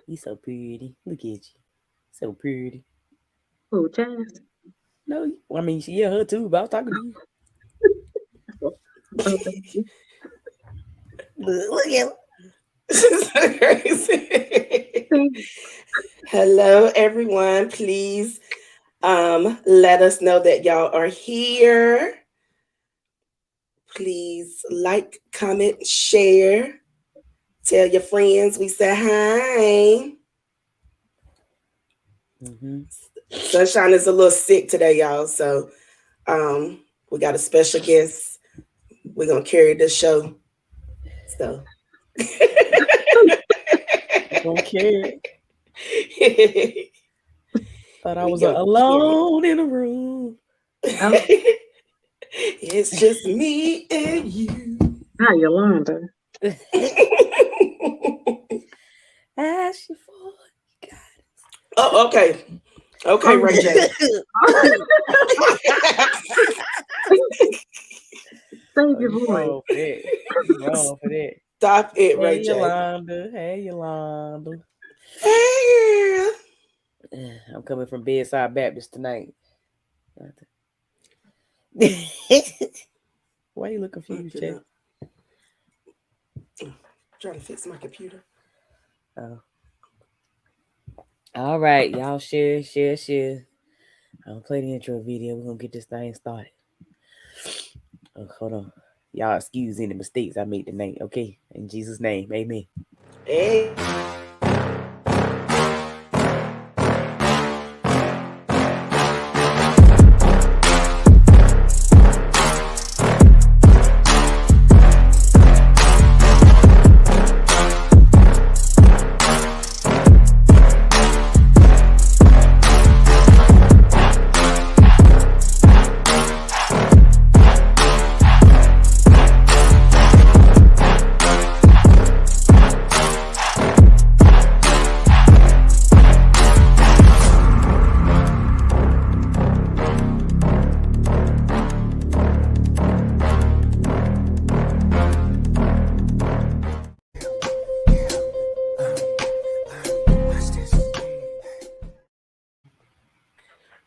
He's so pretty. Look at you. So pretty. Oh, Jazz. No, I mean, yeah, her too, but I was talking to you. Oh, thank you. Look at her. This is so crazy. Thank Hello, everyone. Please let us know that y'all are here. Please like, comment, share. Tell your friends we say hi. Mm-hmm. Sunshine is a little sick today, y'all. So we got a special guest. We're gonna carry this show. So Don't care. Thought I we was gonna carry. alone in a room. Oh, It's just me and you. hi, Yolanda. Ask you for. Oh, okay. Okay, Oh, Ray J. save Oh, your you voice. wrong for that. You wrong for that. Stop it, Ray Hey J. Yolanda. Hey Yolanda. Hey, I'm coming from Bedside Baptist tonight. Why you look girl. confused, Chad? Trying to fix my computer. Oh. All right, y'all share. I'll play the intro video. We're gonna get this thing started. Oh, hold on. Y'all excuse any mistakes I made tonight, okay? In Jesus' name, amen. Amen.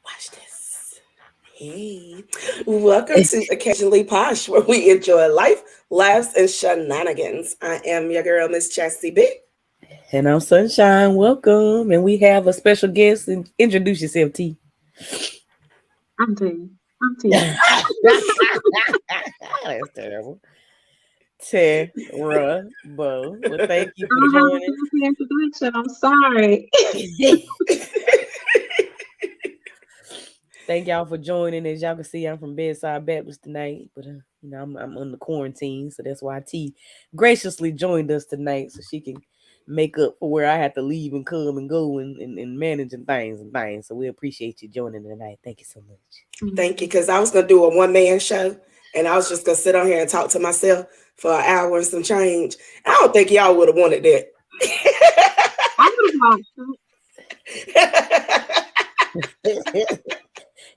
Watch this. Hey, welcome to Occasionally Posh, where we enjoy life, laughs, and shenanigans. I am your girl, Miss Chastity B. And I'm Sunshine. Welcome. And we have a special guest. And introduce yourself, T. I'm T. I'm T. That's terrible. Terrible. Well, thank you I for don't have a joining. fancy introduction. I'm sorry. Thank y'all for joining. As y'all can see, I'm from Bedside Baptist tonight, but I'm under quarantine, so that's why T graciously joined us tonight, so she can make up for where I had to leave and come and go and managing things. So we appreciate you joining tonight. Thank you so much. Thank you, because I was gonna do a one-man show, and I was just gonna sit on here and talk to myself for an hour and some change. I don't think y'all would have wanted that. I would have watched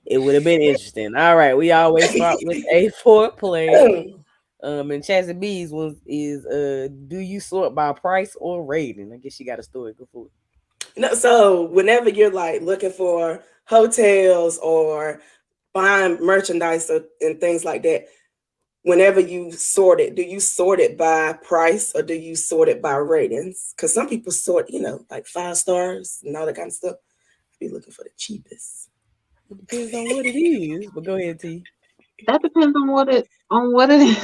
It would have been interesting. All right, we always start with a foreplay. And Chazzy B's was is do you sort by price or rating? I guess she got a story. Go for it. No, so whenever you're like looking for hotels or buying merchandise and things like that, whenever you sort it, do you sort it by price or do you sort it by ratings? Because some people sort, like 5 stars and all that kind of stuff. Be looking for the cheapest. It depends on what it is, but go ahead, T. that. Depends on what it is. What it is.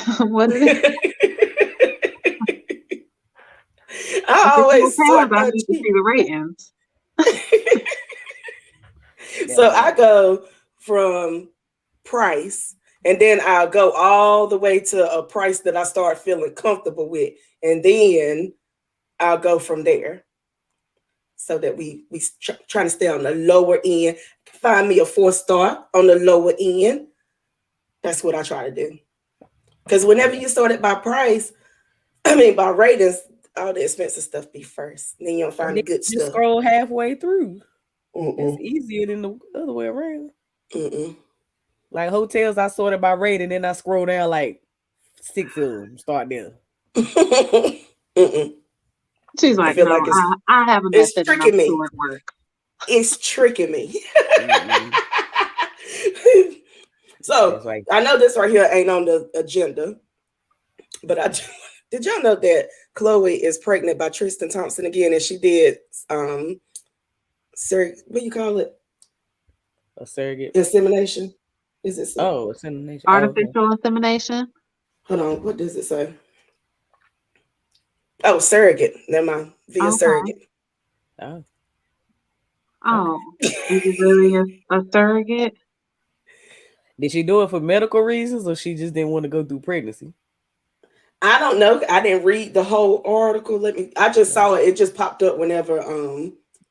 If I it's always hotels, sort I by need to cheap. see the ratings. So That I part. go from price and then I'll go all the way to a price that I start feeling comfortable with. And then I'll go from there so that trying to stay on the lower end. Find me a 4 star on the lower end. That's what I try to do. Because whenever you sort it by price, by ratings, all the expensive stuff be first. Then you don't And find then the good just stuff. scroll halfway through. That's Mm-mm, easier than the other way around. mm-mm. Like hotels, I sorted by rating, then I scroll down like 6 of them. Start there. Mm-mm. She's I like, feel no, like I have a it's method and I'm tricking me. still at work. It's tricking me. Mm-mm. So That's like, I know this right here ain't on the agenda, but did y'all know that Chloe is pregnant by Tristan Thompson again, and she did what do you call it? a surrogate. Insemination? Is it so? Oh, it's in the nation. Oh, okay. Artificial insemination. Hold on, what does it say? Oh, surrogate. Never mind. Via Okay. surrogate. Oh, okay. Oh, is it really a surrogate? Did she do it for medical reasons, or she just didn't want to go through pregnancy? I don't know. I didn't read the whole article. I just Yeah. saw it. It just popped up whenever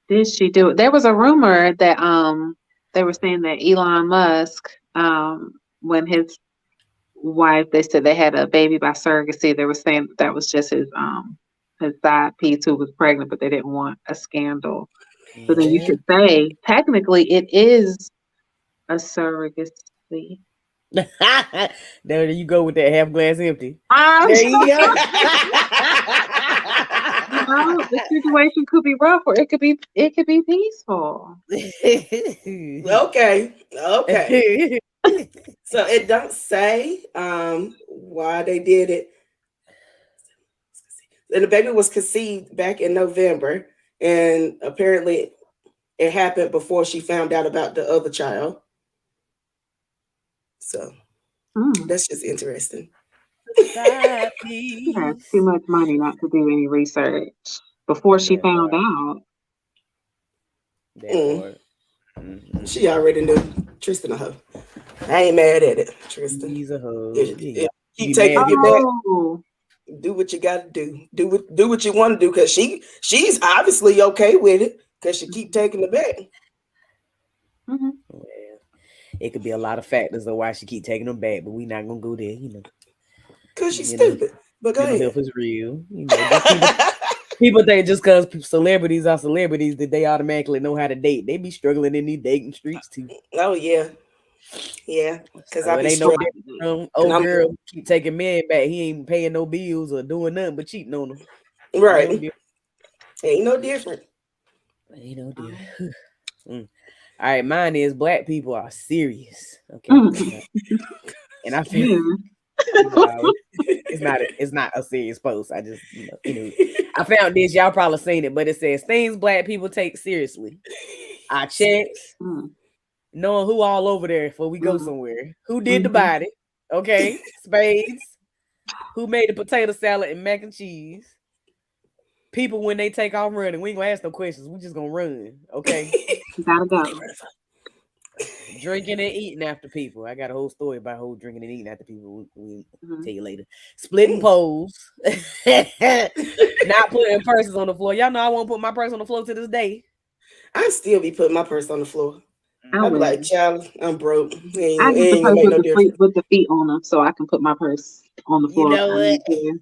Did she do it? There was a rumor that they were saying that Elon Musk when his wife, they said they had a baby by surrogacy. They were saying that was just his side piece who was pregnant, but they didn't want a scandal. So then you Yeah. could say technically it is a surrogacy. There you go with that half glass empty. Um, There you go. the situation could be rough, or it could be peaceful. okay. Okay. So it don't say why they did it. And the baby was conceived back in November, and apparently it happened before she found out about the other child. So Mm. that's just interesting. Side She has too piece. much money not to do any research before she That found part. out. That Mm, part. Mm-hmm. she already knew. Tristan a hoe. I ain't mad at it, Tristan. He's a hoe. If Yeah, you you be keep mad taking if it you back, Oh, do what you gotta do. Do what you want to do, because she's obviously okay with it, because she keep taking it back. hmm well, it could be a lot of factors of why she keep taking them back, but we not gonna go there. Because she's Mental stupid. But go mental ahead. health is real. Just people think just because celebrities are celebrities that they automatically know how to date. They be struggling in these dating streets too. Oh yeah. Yeah. Because I So it be ain't no struggling. different from And old I'm girl who keep taking men back. He ain't paying no bills or doing nothing but cheating on them. Ain't no right. different. Ain't no different. Ain't no different. oh. Mm. All right, mine is black people are serious. Okay, Mm. and I feel Yeah. no, it's not a serious post. I just I found this. Y'all probably seen it, but it says things black people take seriously. Our checks, Mm. knowing who all over there before we go Mm. somewhere. Who did the Mhm. body? Okay, spades. Who made the potato salad and mac and cheese? People when they take off running, we ain't gonna ask no questions. We just gonna run. Okay. Gotta What they go. running for? Drinking and eating after people. I got a whole story about whole drinking and eating after people. We Mhm. tell you later. Splitting Mm. poles. Not putting purses on the floor. Y'all know I won't put my purse on the floor to this day. I still be putting my purse on the floor. I I be will. like, child, I'm broke. I It get the ain't gonna purse make no difference. with the feet on them, so I can put my purse on the You floor if know I what? need to.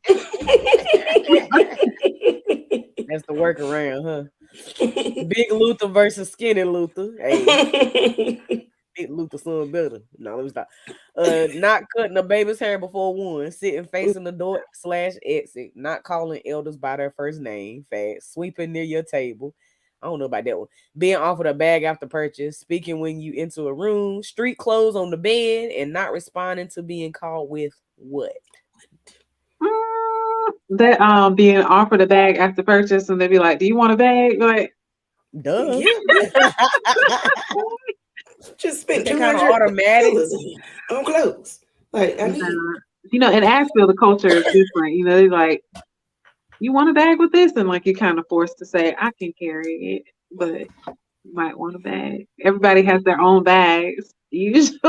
That's the workaround, huh? Big Luther versus Skinny Luther. Hey, Big Luther son better. No, let me stop. Not cutting a baby's hair before one, sitting facing the door slash exit, not calling elders by their first name, fast, sweeping near your table. I don't know about that one. Being offered a bag after purchase, speaking when you enter a room, street clothes on the bed, and not responding to being called with what? That being offered a bag after purchase, and they be like, "Do you want a bag?" Like, Duh. Yeah, bitch. Just Ain't spent that two kind of hundred automatic? dollars on clothes. Like I need. in Asheville, the culture is different. They're like, "You want a bag with this?" And like, you're kind of forced to say, "I can carry it," but you might want a bag. Everybody has their own bags usually.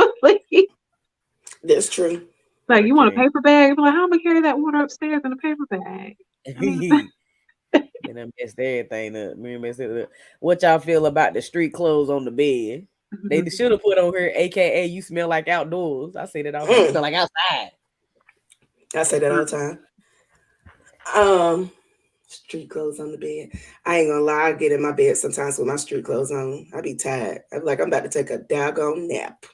That's true. Like, you want a Okay. paper bag? Like, how am I carry that water upstairs in a paper bag? I mean, Then I messed everything up. Me messed it up. What y'all feel about the street clothes on the bed? They should have put on here, AKA, you smell like outdoors. I say that all the time. You Mm, smell like outside. I say that all the time. Um, Street clothes on the bed. I ain't gonna lie. I get in my bed sometimes with my street clothes on. I be tired. I be like, I'm about to take a doggone nap.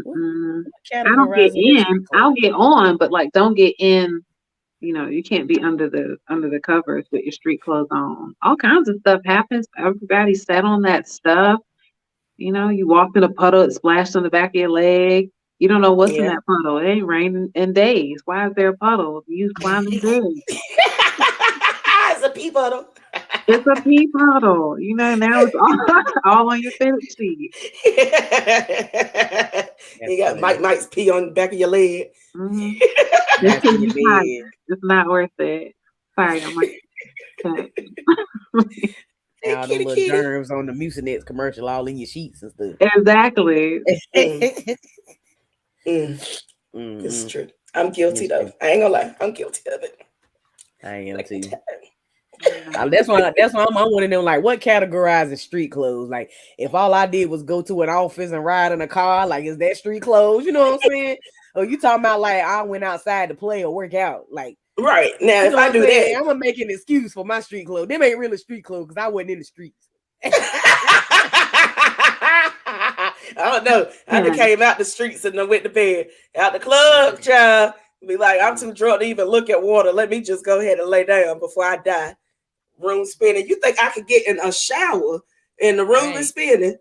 What mm-mm. I don't get categorizing as street in. clothes? I'll get on, but like, don't get in You can't be under the covers with your street clothes on. All kinds of stuff happens. Everybody sat on that stuff. You walked in a puddle, it splashed on the back of your leg. You don't know what's in Yeah. that puddle. It ain't rained in days. Why is there a puddle? You climbing good. It's a pee bottle. It's a pee puddle. Now it's all, all on your favorite sheet. That's You got funny. Mike's pee on the back of your leg. Mm-hmm. Just That's 'cause in your you tired. bed. It's not worth it. Sorry, I'm like that. Hey, All them kitty, little kitty. germs on the Mucinex commercial all in your sheets and stuff. Exactly. Mm, mm, this is Mm-mm. true. I'm guilty Yes, though. I ain't gonna lie. I'm guilty of it. I am Like, too. Yeah. That's why. That's why I'm one of them. Like, what categorizes street clothes? Like, if all I did was go to an office and ride in a car, like, is that street clothes? You know what I'm saying? Or you talking about like I went outside to play or work out? Like, right now, you if know I what I'm do saying? that, I'm gonna make an excuse for my street clothes. Them ain't really street clothes because I wasn't in the streets. I don't know. I done Yeah. came out the streets and then went to bed. Out the club, child. Be like, I'm too drunk to even look at water. Let me just go ahead and lay down before I die. Room spinning. You think I could get in a shower and the I room is ain't, spinning?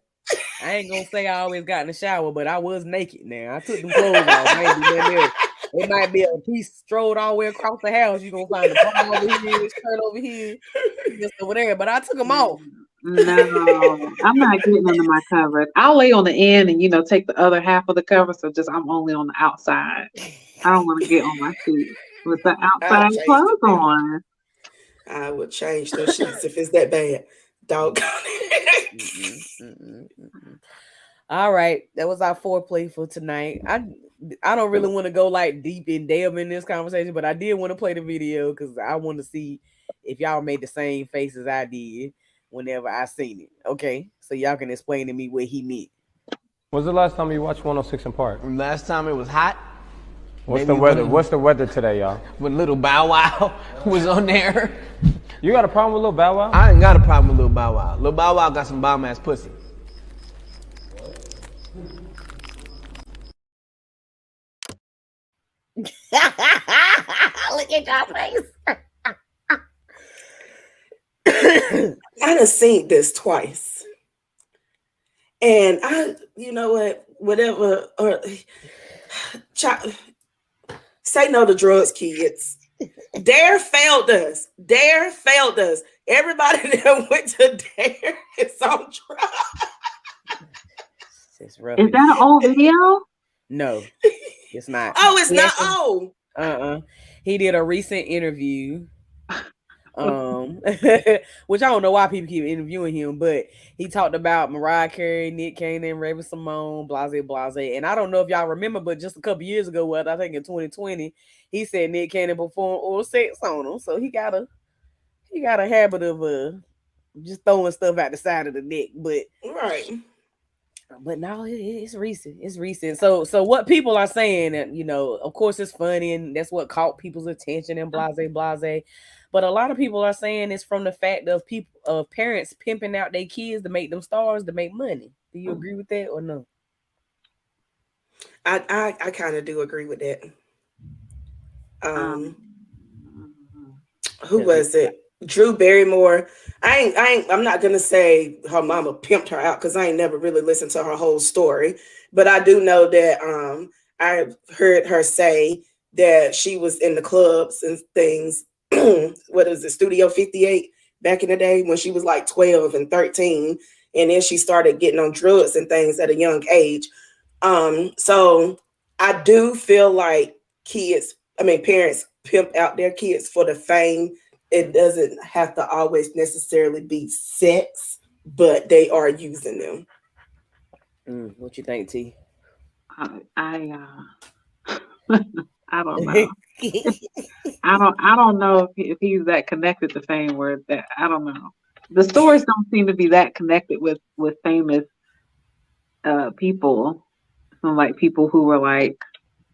I ain't gonna say I always got in the shower, but I was naked. Now I took them clothes off. I ain't do nothing else. It might be a piece strolled all the way across the house. You gonna find the bra over here, shirt over here, just over there. But I took them off. No, I'm not getting under my covers. I'll lay on the end and take the other half of the cover, so just I'm only on the outside. I don't want to get on my sheet with the I'll outside change the clothes bed. on. I would change those sheets if it's that bad. Dog. Mm-mm, mm-mm, mm-mm. All right, that was our foreplay for tonight. I don't really want to go like deep and delve in this conversation, but I did want to play the video because I want to see if y'all made the same faces I did whenever I seen it. Okay, so y'all can explain to me what he meant. When's the last time you watched 106 in Park? Last time it was hot. What's Maybe the weather? when- What's the weather today, y'all? When Little Bow Wow was on there. You got a problem with Lil Bow Wow? I ain't got a problem with Little Bow Wow. Little Bow Wow got some bomb ass pussy. Look at y'all face. I done seen this twice. And you know what, whatever, say no to drugs, kids. Dare failed us. Dare failed us. Everybody that went to Dare is on drugs. It's rough. Is that an old video? No, it's not. Oh, it's He not actually- old. He did a recent interview. Which I don't know why people keep interviewing him, but he talked about Mariah Carey, Nick Cannon, Raven Simone, blase blase. And I don't know if y'all remember, but just a couple years ago, well, I think in 2020, he said Nick Cannon performed oral sex on him. So he got a habit of just throwing stuff out the side of the neck. Right. But no, it's recent. It's recent. So what people are saying, and of course it's funny, and that's what caught people's attention and blase blase. But a lot of people are saying it's from the fact of parents pimping out their kids to make them stars to make money. Do you agree with that or no? I kind of do agree with that. Um, Who was it? Drew Barrymore. I'm not gonna say her mama pimped her out because I ain't never really listened to her whole story. But I do know that I heard her say that she was in the clubs and things. What is it, Studio 58 back in the day when she was like 12 and 13, and then she started getting on drugs and things at a young age. So I do feel like parents pimp out their kids for the fame. It doesn't have to always necessarily be sex, but they are using them. What you think, T? I don't know. I don't know if he's that connected to fame where that I don't know. The stories don't seem to be that connected with famous people. Some like people who were like,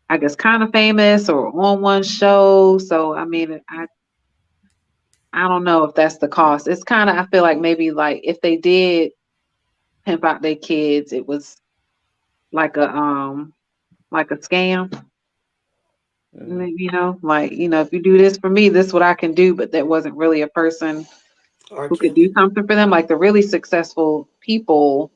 I guess, kind of famous or on one show. So I mean, I don't know if that's the cost. It's kind of, I feel like maybe like if they did pimp out their kids, it was like a scam. You know, like, you know, if you do this for me, this is what I can do, but that wasn't really a person R. who could do Kelly. something for them. Like the really successful people,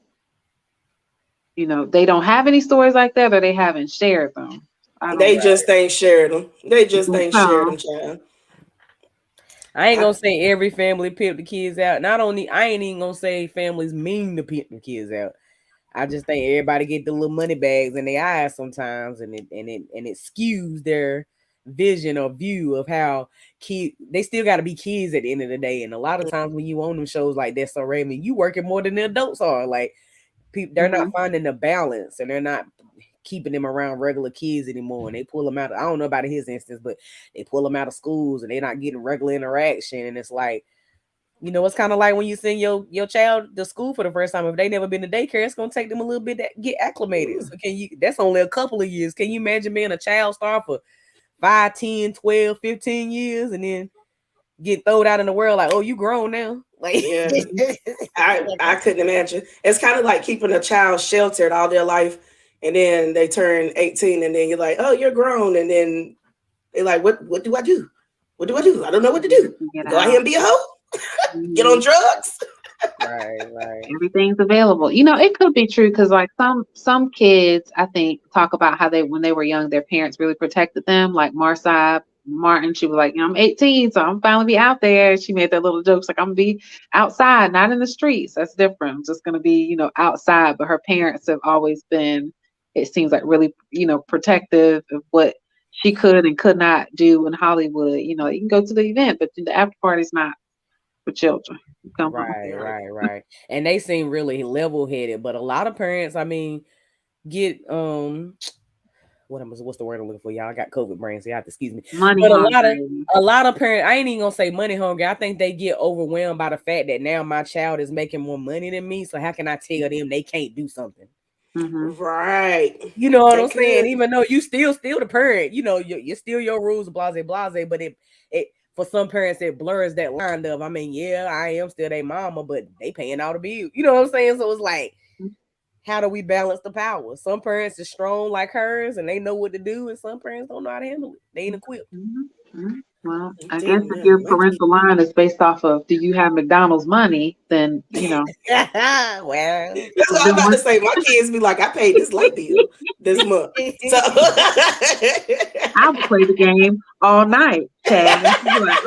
you know, they don't have any stories like that, or they haven't shared them. I They don't. just ain't shared them. They just Think ain't shared so. them, child. I ain't I, gonna say every family pimp the kids out. Not only I ain't even gonna say families mean to pimp the kids out. I just think everybody get the little money bags in their eyes sometimes, and it skews their vision or view of how kid they still got to be kids at the end of the day. And a lot of times when you own them shows like that, so Raymond, you working more than the adults are. Like people, they're not Hmm. finding the balance, and they're not keeping them around regular kids anymore. And they pull them out. I don't know about his instance, but they pull them out of schools, and they're not getting regular interaction. And it's like, you know, it's kind of like when you send your child to school for the first time. If they never been to daycare, it's gonna take them a little bit to get acclimated. So can you? That's only a couple of years. Can you imagine being a child star for 5, 10, 12, 15 years, and then get thrown out in the world like, oh, you grown now? Like, yeah, like I couldn't imagine. It's kind of like keeping a child sheltered all their life, and then they turn 18, and then you're like, oh, you're grown, and then they're like, what do I do? What do I do? I don't know what to do. Get Go out here out. and be a hoe? Get Mhm. on drugs? right. Everything's available. You know, it could be true because like some kids, I think, talk about how they when they were young, their parents really protected them. Like Marsai Martin, she was like, you know, I'm 18, so I'm finally be out there. She made that little jokes like I'm gonna be outside, not in the streets. That's different. I'm just gonna be, you know, outside. But her parents have always been, it seems like really, you know, protective of what she could and could not do in Hollywood. You know, you can go to the event, but the after party's not for children. You come home. Right. Right. And they seem really level headed, but a lot of parents, I mean, get what's the word I'm looking for? Y'all I got COVID brain, so you have to excuse me. Money But hungry. a lot of parents, I ain't even gonna say money hungry. I think they get overwhelmed by the fact that now my child is making more money than me. So how can I tell them they can't do something? Hmm. Right. You know what They I'm saying? could. Even though you still the parent, you know, you're still your rules, blase. But it for some parents it blurs that line of, I mean, yeah, I am still their mama, but they paying all the bills. You know what I'm saying? So it's like, how do we balance the power? Some parents are strong like hers and they know what to do, and some parents don't know how to handle it. They ain't equipped. Mhm. Well, I'm I guess telling if you, your my kid. parental line is based off of do you have McDonald's money, then you know. Well, That's what I'm Then about to one, say. My kids be like, I paid this light bill this month. So I would play the game all night, Chad. And she'd be like,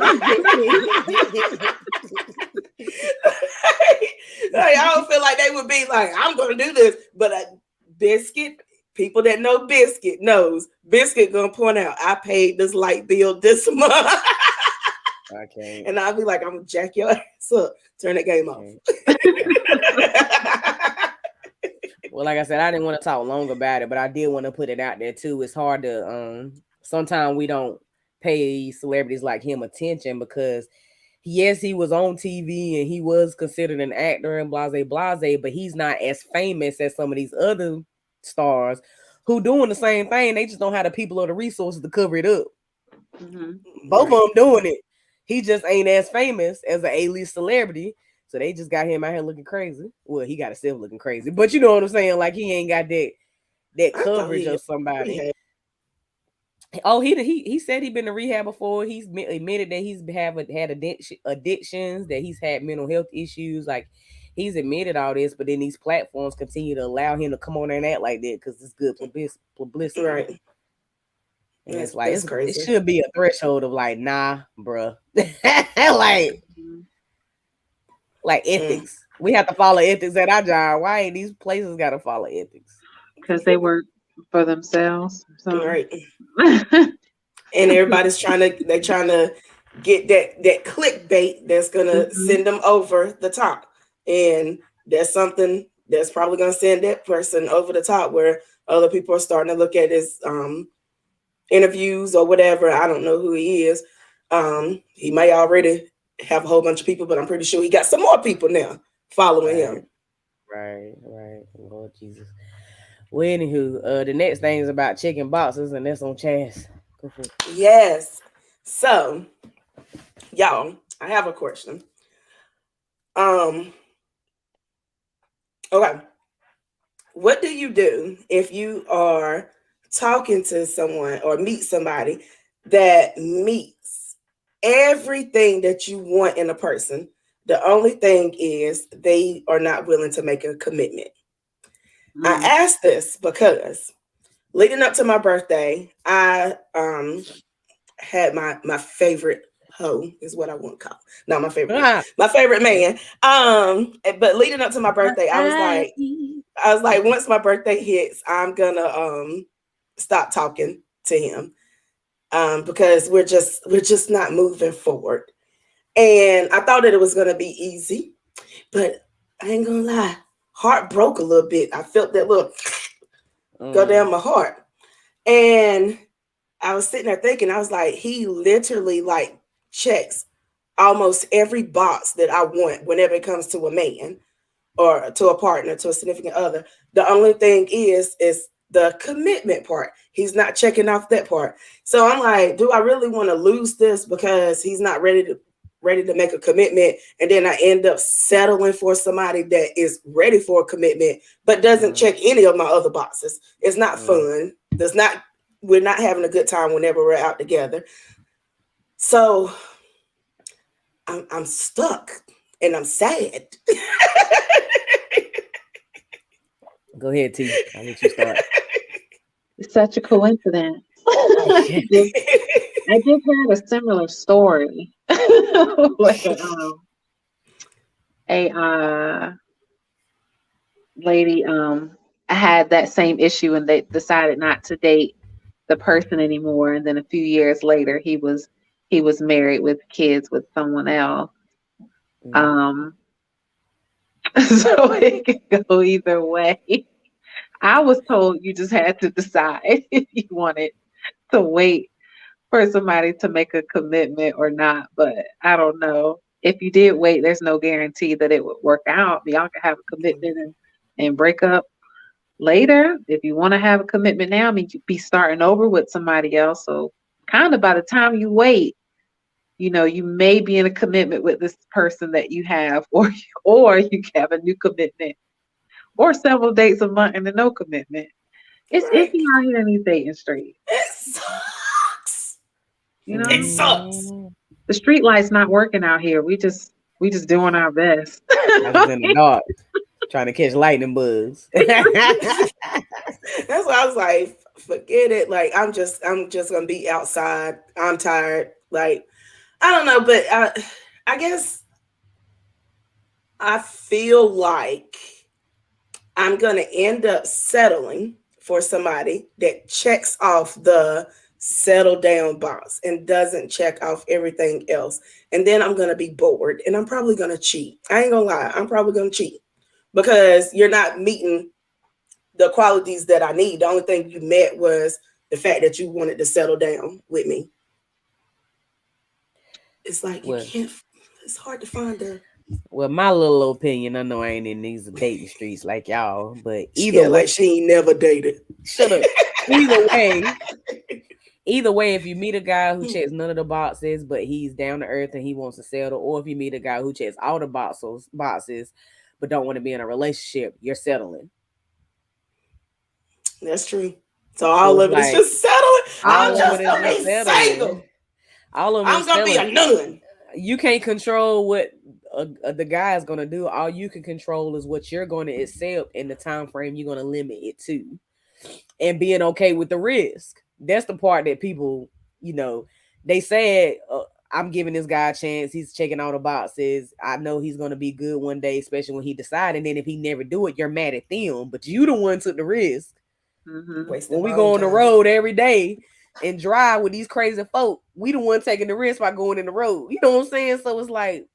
like, I don't feel like they would be like, I'm gonna do this. But Biscuit, people that know Biscuit knows Biscuit gonna point out I paid this light bill this month. I can't. And I'll be like, I'm gonna jack your ass up. Turn that game off. Well, like I said, I didn't want to talk long about it, but I did want to put it out there too. It's hard to sometimes we don't pay celebrities like him attention because yes, he was on TV and he was considered an actor and blase, but he's not as famous as some of these other stars who doing the same thing. They just don't have the people or the resources to cover it up. mhm. Both Right. of them doing it. He just ain't as famous as an A-list celebrity. So they just got him out here looking crazy. Well, he got himself looking crazy, but you know what I'm saying. Like he ain't got that I thought coverage he of somebody. rehab. Oh, he said he been to rehab before. He's admitted that he's had addictions, that he's had mental health issues. Like he's admitted all this, but then these platforms continue to allow him to come on there and act like that because it's good publicity. Right. And it's like That's it crazy. should be a threshold of like, nah, bruh. like Mhm. like Mm. ethics. We have to follow ethics at our job. Why ain't these places gotta follow ethics? Because they work for themselves. So Right. And everybody's trying to get that clickbait that's gonna Mhm. send them over the top. And that's something that's probably gonna send that person over the top where other people are starting to look at his interviews or whatever. I don't know who he is. He may already have a whole bunch of people, but I'm pretty sure he got some more people now following Right, him. right. Lord Jesus. Well, anywho, the next thing is about chicken boxes, and that's on Chaz. Go for it. Yes. So, y'all, I have a question. Um, okay. What do you do if you are talking to someone or meet somebody that meets everything that you want in a person. The only thing is they are not willing to make a commitment. I Mm. asked this because leading up to my birthday, I had my favorite hoe is what I want to call. Not my favorite man. Ah, My favorite man. But leading up to my birthday, I- I was like, once my birthday hits, I'm gonna stop talking to him. Because we're just not moving forward. And I thought that it was gonna be easy, but I ain't gonna lie, heart broke a little bit. I felt that little go down my heart. And I was sitting there thinking, I was like, he literally like checks almost every box that I want whenever it comes to a man or to a partner, to a significant other. The only thing is the commitment part. He's not checking off that part. So I'm like, do I really want to lose this because he's not ready to make a commitment, and then I end up settling for somebody that is ready for a commitment but doesn't check any of my other boxes. It's not fun. We're not having a good time whenever we're out together. So I'm stuck and I'm sad. Go ahead, T. I'll let you start. It's such a coincidence. I just had a similar story where a lady I had that same issue and they decided not to date the person anymore, and then a few years later he was married with kids with someone else. Um so it could go either way. I was told you just had to decide if you wanted to wait for somebody to make a commitment or not, but I don't know. If you did wait, there's no guarantee that it would work out. Y'all can have a commitment and break up later. If you want to have a commitment now, I mean, you'd be starting over with somebody else. So, kind of by the time you wait, you may be in a commitment with this person that you have, or you can have a new commitment, or several dates a month and a no commitment. It's Right. iffy out here in these dating streets. It sucks. You It know, sucks. the street light's not working out here. We just doing our best. I was in the dark trying to catch lightning bugs. That's why I was like, forget it. Like I'm just gonna be outside. I'm tired. Like I don't know, but I guess I feel like I'm gonna end up settling for somebody that checks off the settle down box and doesn't check off everything else. And then I'm gonna be bored and I'm probably gonna cheat. I ain't gonna lie, I'm probably gonna cheat because you're not meeting the qualities that I need. The only thing you met was the fact that you wanted to settle down with me. It's like you well, can't. It's hard to find a. well, my little opinion. I know I ain't in these dating streets like y'all, but either Yeah, way, like she ain't never dated. shut up. Either way, either way, if you meet a guy who checks none of the boxes, but he's down to earth and he wants to settle, or if you meet a guy who checks all the boxes, but don't want to be in a relationship, you're settling. That's true. So So all it's of it is like just settling. I'm all of just it is gonna just be single. settling. All of it I'm is gonna be a settling. nun. You can't control what the guy is gonna do. All you can control is what you're going to accept and the time frame you're gonna limit it to, and being okay with the risk. That's the part that people, you know, they said, I'm giving this guy a chance. He's checking all the boxes. I know he's gonna be good one day, especially when he decides. And then if he never do it, you're mad at them. But you the one took the risk. Hmm. Wasting When we my go own on the time. road every day and drive with these crazy folk, we the one taking the risk by going in the road. You know what I'm saying? So it's like,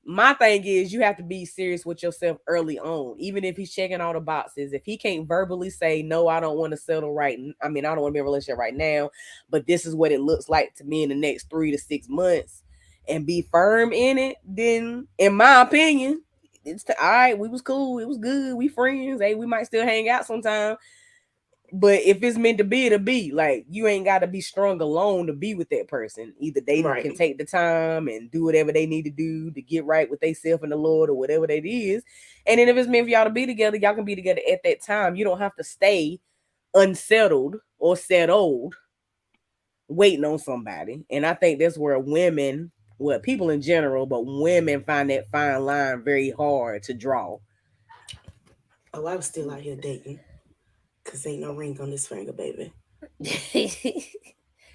my thing is you have to be serious with yourself early on, even if he's checking all the boxes. If he can't verbally say no, I don't want to settle I mean, I don't want to be in a relationship right now, but this is what it looks like to me in the next 3 to 6 months, and be firm in it, then in my opinion, all right. We was cool, it was good, we friends, hey, we might still hang out sometime. But if it's meant to be, it'll be. Like, you ain't got to be strong alone to be with that person. Either they can Right. take the time and do whatever they need to do to get right with themselves and the Lord or whatever that is. And then if it's meant for y'all to be together, y'all can be together at that time. You don't have to stay unsettled or settled waiting on somebody. And I think that's where women, well, people in general, but women find that fine line very hard to draw. Oh, I was still out here dating. Cause ain't no ring on this finger, baby. It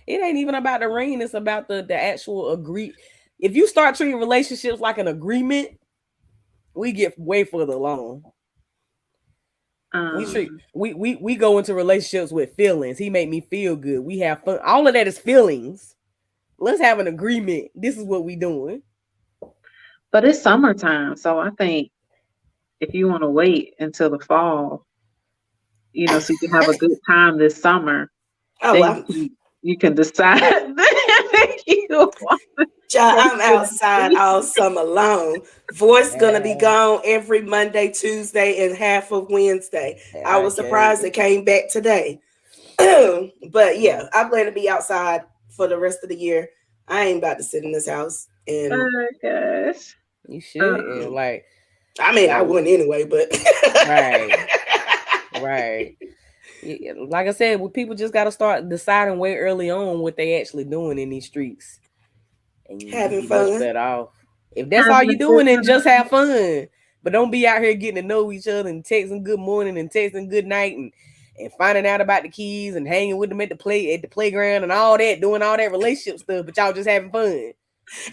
ain't even about the ring, it's about the actual agree. If you start treating relationships like an agreement, we get way further along. We go into relationships with feelings. He made me feel good. We have fun. All of that is feelings. Let's have an agreement. This is what we doing. But it's summertime, so I think if you want to wait until the fall, so you can have a good time this summer, Oh, then you can decide that you want to I'm outside all summer long. Voice gonna be gone every Monday, Tuesday, and half of Wednesday. I was surprised it came back today. But yeah, I plan to be outside for the rest of the year. I ain't about to sit in this house. And oh gosh, you should. Like, I mean, I wouldn't anyway, but right. Like I said, people just got to start deciding way early on what they actually doing in these streets, and having fun. That off. If that's all you doing, then just have fun. But don't be out here getting to know each other and texting good morning and texting good night and finding out about the kids and hanging with them at the playground and all that, doing all that relationship stuff. But y'all just having fun.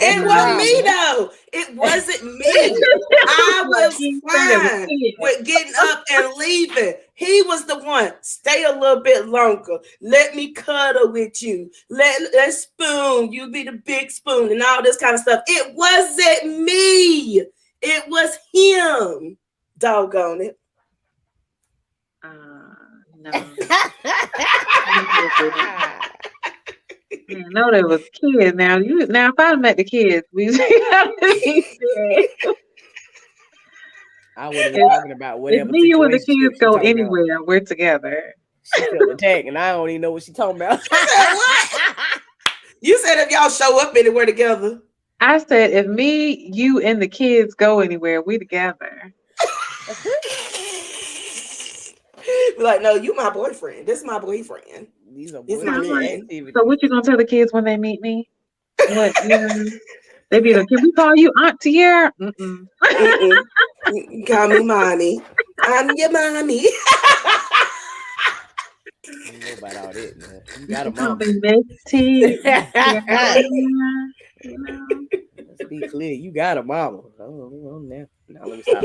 It wasn't me though. It wasn't me. I was fine with getting up and leaving. He was the one. Stay a little bit longer. Let me cuddle with you. Let's spoon. You be the big spoon and all this kind of stuff. It wasn't me. It was him. Doggone it. No. I know there was kids. Now if I met the kids, we I wasn't even talking about whatever. If me, you, and the kids go anywhere, we're together. She felt attacked, and I don't even know what she's talking about. What? You said if y'all show up anywhere together. I said if me, you, and the kids go anywhere, we together. Like, no, you my boyfriend. This is my boyfriend. These are activities. So what you gonna tell the kids when they meet me? What? They be like, can we call you Aunt Tiera? Call me mommy. I'm your mommy. I don't know about all that, man. You got a mom. Let's be clear. You got a mama. Now let me stop.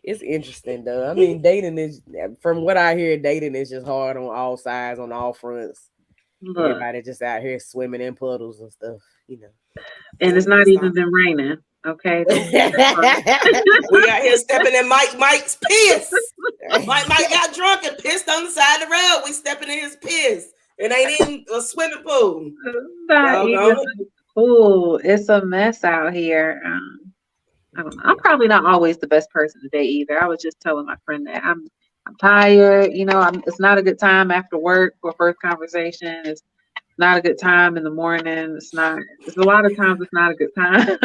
It's interesting though. I mean, dating is, from what I hear, dating is just hard on all sides, on all fronts. Everybody just out here swimming in puddles and stuff, And it's not even been raining. Okay. We out here stepping in Mike's piss. Mike got drunk and pissed on the side of the road. We stepping in his piss. It ain't even a swimming pool. Not even a pool. It's a mess out here. I don't know. I'm probably not always the best person to date either. I was just telling my friend that I'm tired. It's not a good time after work for first conversation. It's not a good time in the morning. It's a lot of times it's not a good time.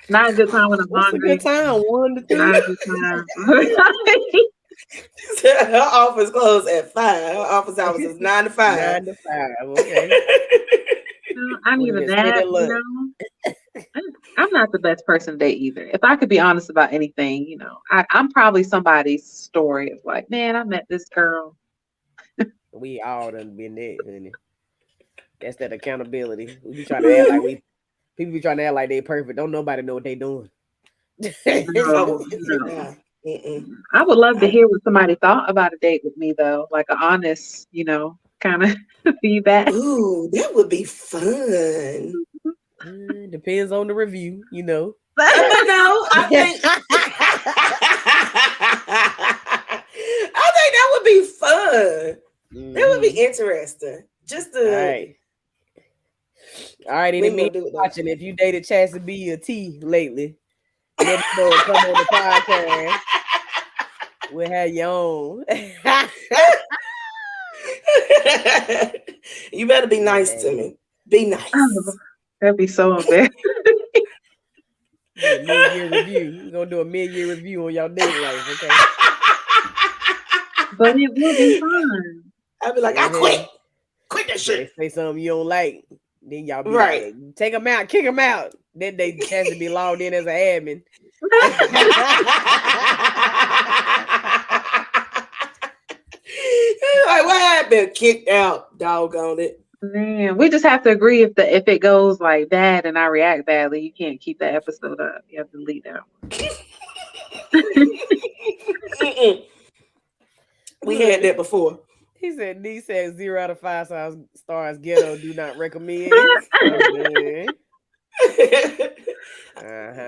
Not a good time when I'm hungry. A good time? 1 to 3. Not a good time. Her office closed at 5. Her office hours is 9 to 5. 9 to 5. Okay. I need a nap. I'm not the best person to date either. If I could be honest about anything, I'm probably somebody's story of like, man, I met this girl. We all done been there, honey. That's that accountability. We be trying to act like people be trying to act like they perfect. Don't nobody know what they doing. No. I would love to hear what somebody thought about a date with me though, like an honest, kind of feedback. Ooh, that would be fun. Depends on the review, No, I think that would be fun. That would be interesting. Just to all right, anybody watching, if you dated Chassie B or T lately, let me know, come on the podcast. We'll have you on. You better be nice to me. Be nice. That'd be so embarrassing. Mid-year review. We're gonna do a mid-year review on y'all dating life, okay? But it will be fun. I'd be like, I quit that They shit. say something you don't like, then y'all be Right. like, take them out, kick them out. Then they chance to be logged in as an admin. Like, what happened? Kicked out. Doggone it. Man, we just have to agree if it goes like bad and I react badly, you can't keep that episode up. You have to delete that Mm-mm. We had that before. He said, D said 0 out of 5 stars ghetto, do not recommend. I'm good.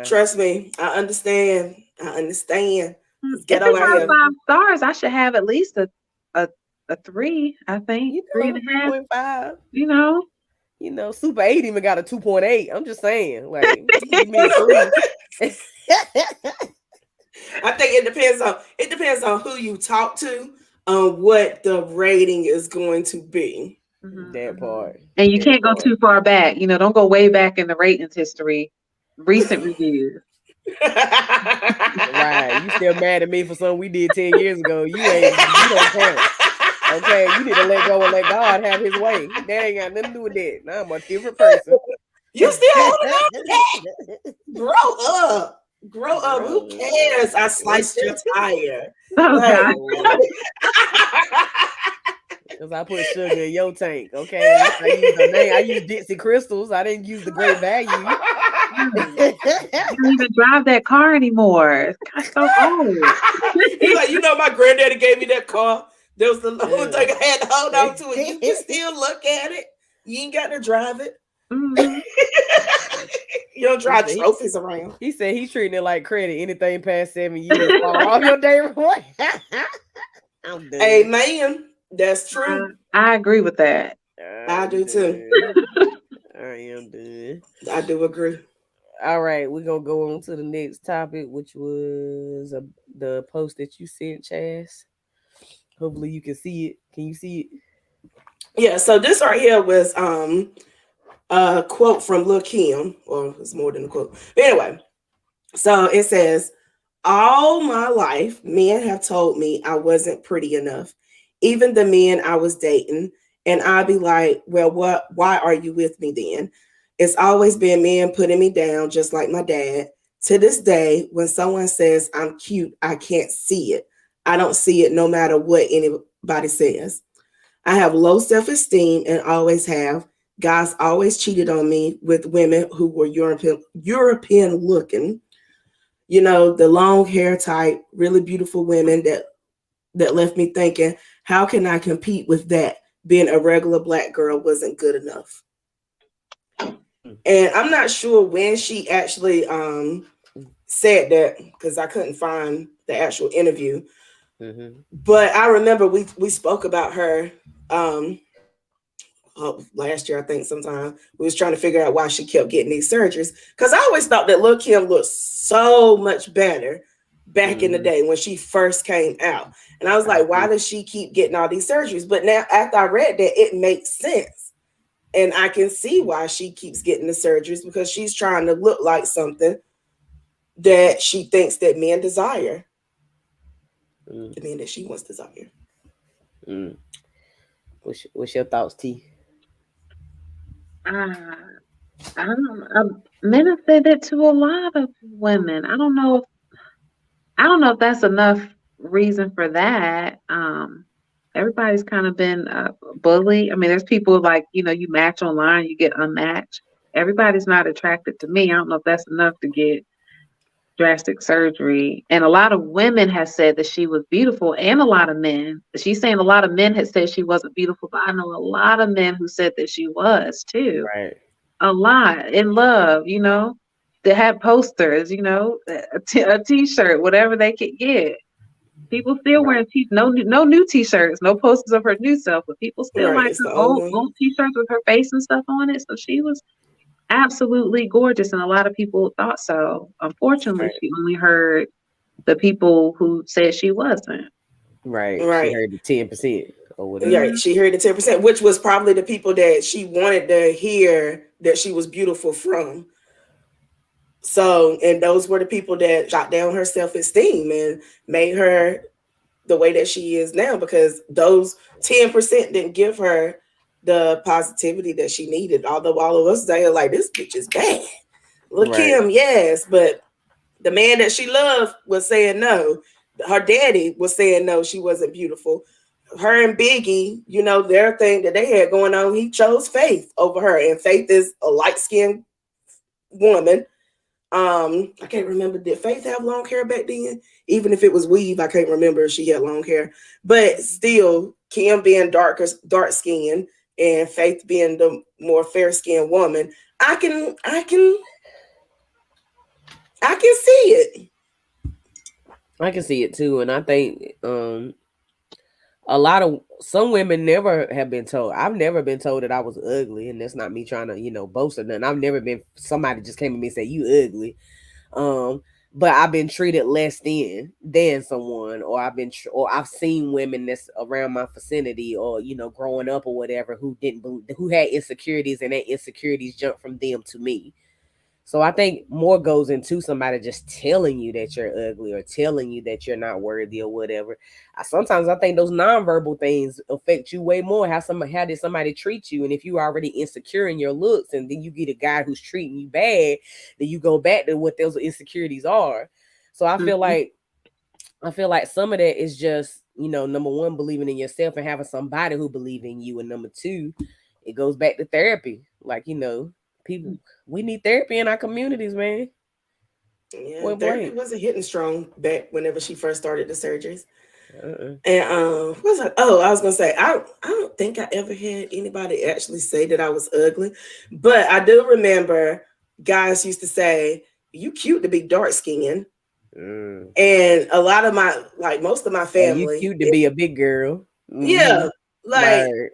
Trust me, I understand. It's If ghetto it's out out of here. 5 stars, I should have at least a 3, I think. You Three know, and a half. 2.5. You know. You know, Super 8 even got a 2.8. I'm just saying, like, give me a 3. I think it depends on who you talk to, on what the rating is going to be. That part. And you That can't go part. too far back. You know, don't go way back in the ratings history. Recent reviews. Right. You still mad at me for something we did 10 years ago. You don't count. Okay, you need to let go and let God have his way. That ain't got nothing to do with that. Now I'm a different person. You still holding on to that? Grow up. Who cares? I sliced your tire. Oh, God. Because I put sugar in your tank. Okay. I use Dixie Crystals. I didn't use the Great Value. You don't even drive that car anymore. It's so old. He's like, my granddaddy gave me that car. That was the only thing I had to hold on to it. You can still look at it. You ain't got to drive it. Mm-hmm. You don't drive trophies around. He said he's treating it like credit. Anything past 7 years fall off your day report. I'm done. Hey, man, that's true. I agree with that. I do too. I am done. I do agree. All right, we're gonna go on to the next topic, which was the post that you sent, Chaz. Hopefully you can see it. Can you see it? Yeah, so this right here was a quote from Lil Kim, or it's more than a quote. But anyway, so it says, all my life, men have told me I wasn't pretty enough. Even the men I was dating. And I'd be like, well, why are you with me then? It's always been men putting me down, just like my dad. To this day, when someone says I'm cute, I can't see it. I don't see it no matter what anybody says. I have low self-esteem and always have. Guys always cheated on me with women who were European looking. The long hair type, really beautiful women that left me thinking, how can I compete with that? Being a regular black girl wasn't good enough. And I'm not sure when she actually said that, because I couldn't find the actual interview. Mm-hmm. But I remember we spoke about her last year, I think sometime. We was trying to figure out why she kept getting these surgeries. Because I always thought that Lil Kim looked so much better back in the day when she first came out. And I was like, why does she keep getting all these surgeries? But now after I read that, it makes sense. And I can see why she keeps getting the surgeries, because she's trying to look like something that she thinks that men desire. The men that she wants desire. What's your thoughts, T? I don't know. Men have said that to a lot of women. I don't know if that's enough reason for that. Everybody's kind of been bullied. I mean, there's people like, you match online, you get unmatched. Everybody's not attracted to me. I don't know if that's enough to get drastic surgery. And a lot of women have said that she was beautiful, and a lot of men. She's saying a lot of men had said she wasn't beautiful, but I know a lot of men who said that she was too. Right. A lot in love, they had posters, a t-shirt, whatever they could get. People still wearing no new t-shirts, no posters of her new self, but people still like her old t-shirts with her face and stuff on it. So she was absolutely gorgeous, and a lot of people thought so. Unfortunately, she only heard the people who said she wasn't. Right. She heard the 10% or whatever. Yeah, she heard the 10%, which was probably the people that she wanted to hear that she was beautiful from. So, and those were the people that shot down her self-esteem and made her the way that she is now, because those 10% didn't give her the positivity that she needed. Although all of us say like, this bitch is bad. Look, Right. Kim, yes, but the man that she loved was saying no. Her daddy was saying no, she wasn't beautiful. Her and Biggie, their thing that they had going on, he chose Faith over her. And Faith is a light-skinned woman. I can't remember, did Faith have long hair back then? Even if it was weave, I can't remember if she had long hair. But still, Kim being dark skinned and Faith being the more fair skinned woman, I can see it. I can see it too, and I think a lot of some women never have been told. I've never been told that I was ugly, and that's not me trying to boast or nothing. I've never been somebody just came to me and said you ugly. But I've been treated less than someone, or or I've seen women that's around my vicinity, or growing up or whatever, who had insecurities, and that insecurities jumped from them to me. So I think more goes into somebody just telling you that you're ugly or telling you that you're not worthy or whatever. Sometimes I think those nonverbal things affect you way more. How did somebody treat you? And if you're already insecure in your looks and then you get a guy who's treating you bad, then you go back to what those insecurities are. So I feel like some of that is just, number one, believing in yourself and having somebody who believe in you. And number two, it goes back to therapy. Like, people, we need therapy in our communities, man. Yeah, Point therapy blank. wasn't hitting strong back whenever she first started the surgeries. Uh-uh. And what was I? Oh, I was gonna say I don't think I ever had anybody actually say that I was ugly, but I do remember guys used to say, "You cute to be dark skinned," Mm. and a lot of most of my Oh, you family, cute to be a big girl. yeah, Mm-hmm. like, Right.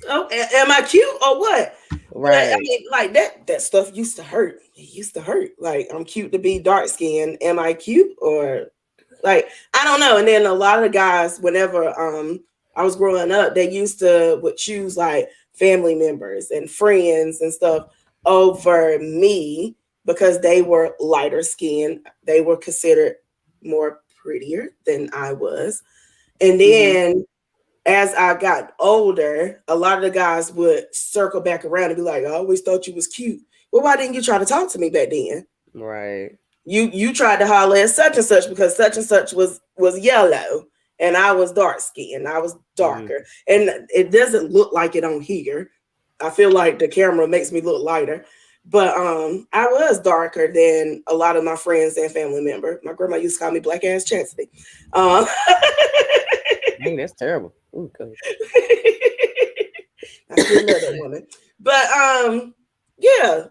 oh, am I cute or what? But I Right. mean, like that stuff used to hurt. It used to hurt. Like, I'm cute to be dark skinned. Am I cute or like, I don't know. And then a lot of the guys, whenever I was growing up, they used to would choose like family members and friends and stuff over me because they were lighter skinned. They were considered more prettier than I was. And Mhm. then as I got older, a lot of the guys would circle back around and be like, I always thought you was cute. Well, why didn't you try to talk to me back then? Right. You tried to holler at such and such because such and such was yellow and I was dark skinned. I was Mm-hmm. darker. And it doesn't look like it on here. I feel like the camera makes me look lighter. But I was darker than a lot of my friends and family members. My grandma used to call me Black Ass Chastity. Um, Dang, that's terrible. Ooh, God. I still love that woman. But yeah,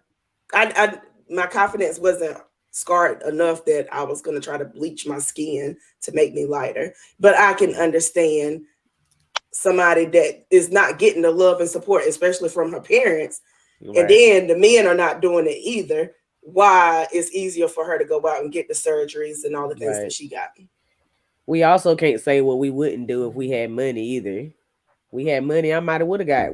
I my confidence wasn't scarred enough that I was gonna try to bleach my skin to make me lighter. But I can understand somebody that is not getting the love and support, especially from her parents, and Right. then the men are not doing it either. Why it's easier for her to go out and get the surgeries and all the things that Right. she got. We also can't say what we wouldn't do if we had money either. We had money, I might have would have got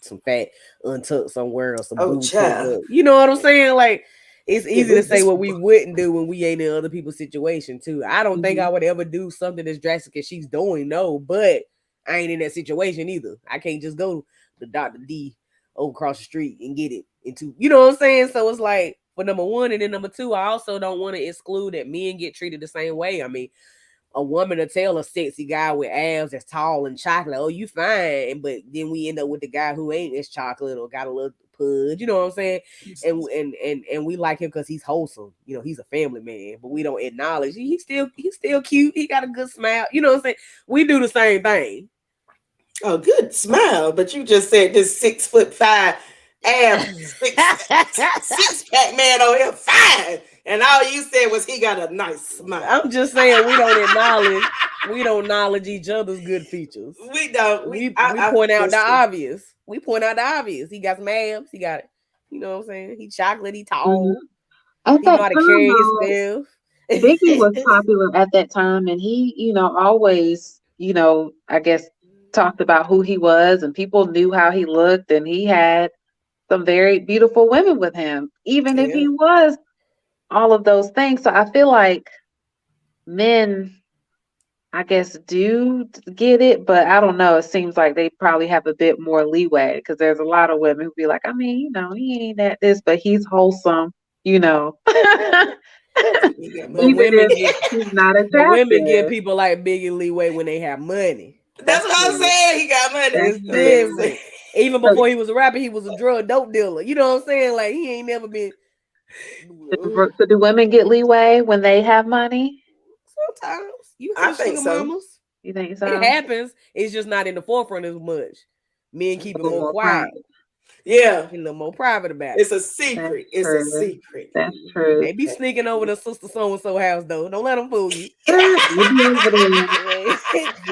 some fat untucked somewhere or some Oh, boobs poked child. up. You know what I'm saying? Like, it's Yeah, easy to say this what we wouldn't do when we ain't in other people's situation too. I don't think I Mhm. would ever do something as drastic as she's doing, no, but I ain't in that situation either. I can't just go to Dr. D over across the street and get it into, you know what I'm saying? So it's like, for number one, and then number two, I also don't want to exclude that men get treated the same way. I mean, a woman to tell a sexy guy with abs that's tall and chocolate, oh, you fine. But then we end up with the guy who ain't as chocolate or got a little pudge, you know what I'm saying? And we like him because he's wholesome. He's a family man, but we don't acknowledge he's still cute. He got a good smile. You know what I'm saying? We do the same thing. Oh, good smile, but you just said this 6'5" ab six pack man over here fine, and all you said was he got a nice smile. I'm just saying we don't acknowledge each other's good features. We don't. We point out the That's true. obvious. We point out the obvious. He got some abs. He got, what I'm saying? He chocolate. He Mhm. tall. At He that know how to time, carry though, himself. Biggie was popular at that time, and he, always, I guess, talked about who he was, and people knew how he looked, and he had some very beautiful women with him, even if Yeah. he was all of those things. So I feel like men I guess, do get it, but I don't know. It seems like they probably have a bit more leeway because there's a lot of women who be like, I mean, he ain't that this, but he's wholesome, you know. He got But money. Even women if get he's not but women give attractive. people like Biggie leeway when they have money. That's That's what I'm true. saying. He got money. That's It's true. different. Even So, before he was a rapper, he was a drug dope dealer. You know what I'm saying? Like he ain't never been. so do women get leeway when they have money? Sometimes you I see think sugar so. mamas. You think It so? happens. It's just not in the forefront as much. Men It's keep a it little more more quiet, private. Yeah. a little more private about it. It's a That's secret. It's a true. secret. That's true. They be sneaking over to sister so and so house though. Don't let them fool you. They be over there.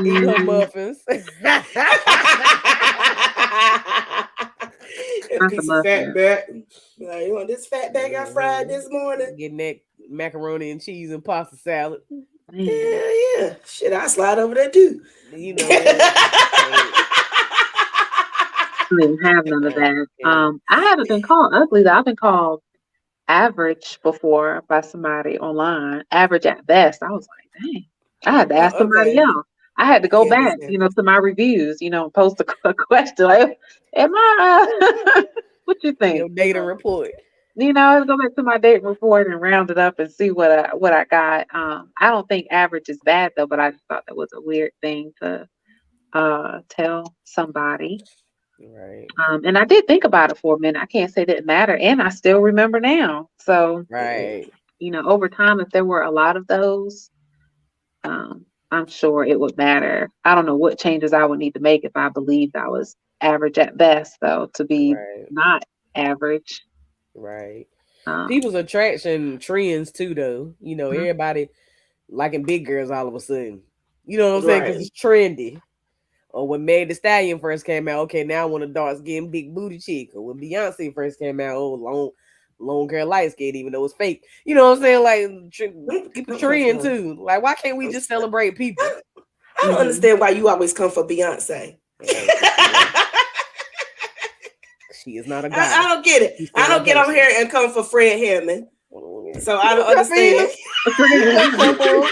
Eat her Mhm. muffins. A Not the piece of fat muffin. back. Like, you want this fat back I fried this morning? Getting that macaroni and cheese and pasta salad. Man, Hell yeah. Shit, I slide over there too. You know what? I don't even have none of that. Okay. I haven't been called ugly though. I've been called average before by somebody online. Average at best. I was like, dang. I had to ask Oh, somebody okay. else. I had to go Yeah, that's back, average. to my reviews, post a question like, am I what you Your think? data report. I'll go back to my date report and round it up and see what I got. I don't think average is bad though, but I just thought that was a weird thing to tell somebody. Right. And I did think about it for a minute. I can't say that it mattered, and I still remember now. So, Right. over time, if there were a lot of those, I'm sure it would matter. I don't know what changes I would need to make if I believed I was average at best, though, to be Right. not average. Right. Um, People's attraction trends too, though. mhm. Everybody liking big girls all of a sudden. You know what I'm saying? Because Right. it's trendy. Or when Meg the Stallion first came out, okay, now I want a dark skin, big booty chick. Or when Beyonce first came out, oh, long hair, light skin, even though it's fake. You know what I'm saying? Like, people Don't come for trend her. too. Like, why can't we just celebrate people? I don't Mhm. understand why you always come for Beyonce. Hey, 'cause she is not a I goddess. don't get it. She's I still a don't get on person. here and come for Fred Hammond. So I don't I feel understand. you gonna come for him.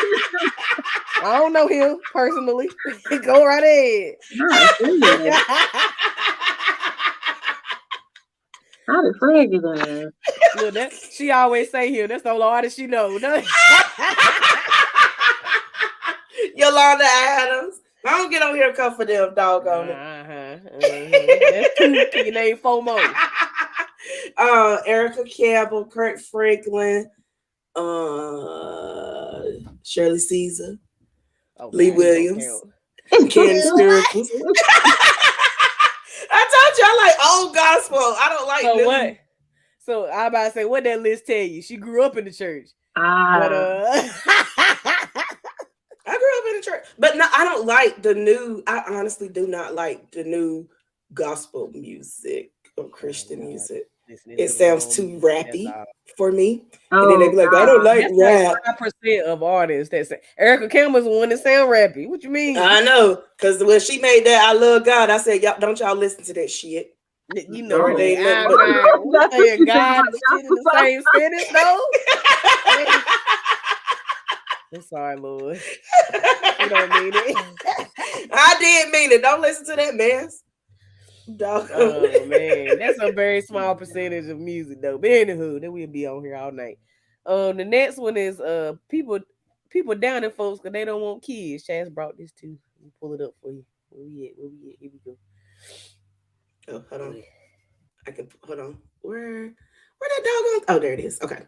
I don't know him personally. Go right ahead. Not Fred. How did Fred get in? Look, that she always say here. That's the only artist she know. Yolanda Adams. I don't get on here and come for them, doggone it. That's two. Can you name four more? Erica Campbell, Kurt Franklin, Shirley Caesar, Oh Lee God, he don't Williams, count. Candace Sturgis. I told you I like old gospel. I don't like So new. what? So I about to say, what that list tell you? She grew up in the church, but I grew up in the church, but no, I don't like the new. I honestly do not like the new gospel music or Christian music. It sounds too rappy for me. And then they Oh be like, I don't God. like That's rap. like 5% of artists that say Erica Campbell's the one that sound rappy. What you mean? I know, because when she made that I Love God, I said, y'all don't y'all listen to that shit. You know, There they ain't nothing I'm but not we That's what saying you think God about and shit in the gospel same sentence, though. I'm sorry, Lord. You don't mean it. I did mean it. Don't listen to that mess. Dog. Oh man, that's a very small percentage of music though. But anywho, then we'll be on here all night. The next one is people down in folks because they don't want kids. Chaz brought this too. Let me pull it up for you. Where we at? Where we at? Here we go. Oh, hold on. I can hold on. Where that doggone? Oh, there it is. Okay.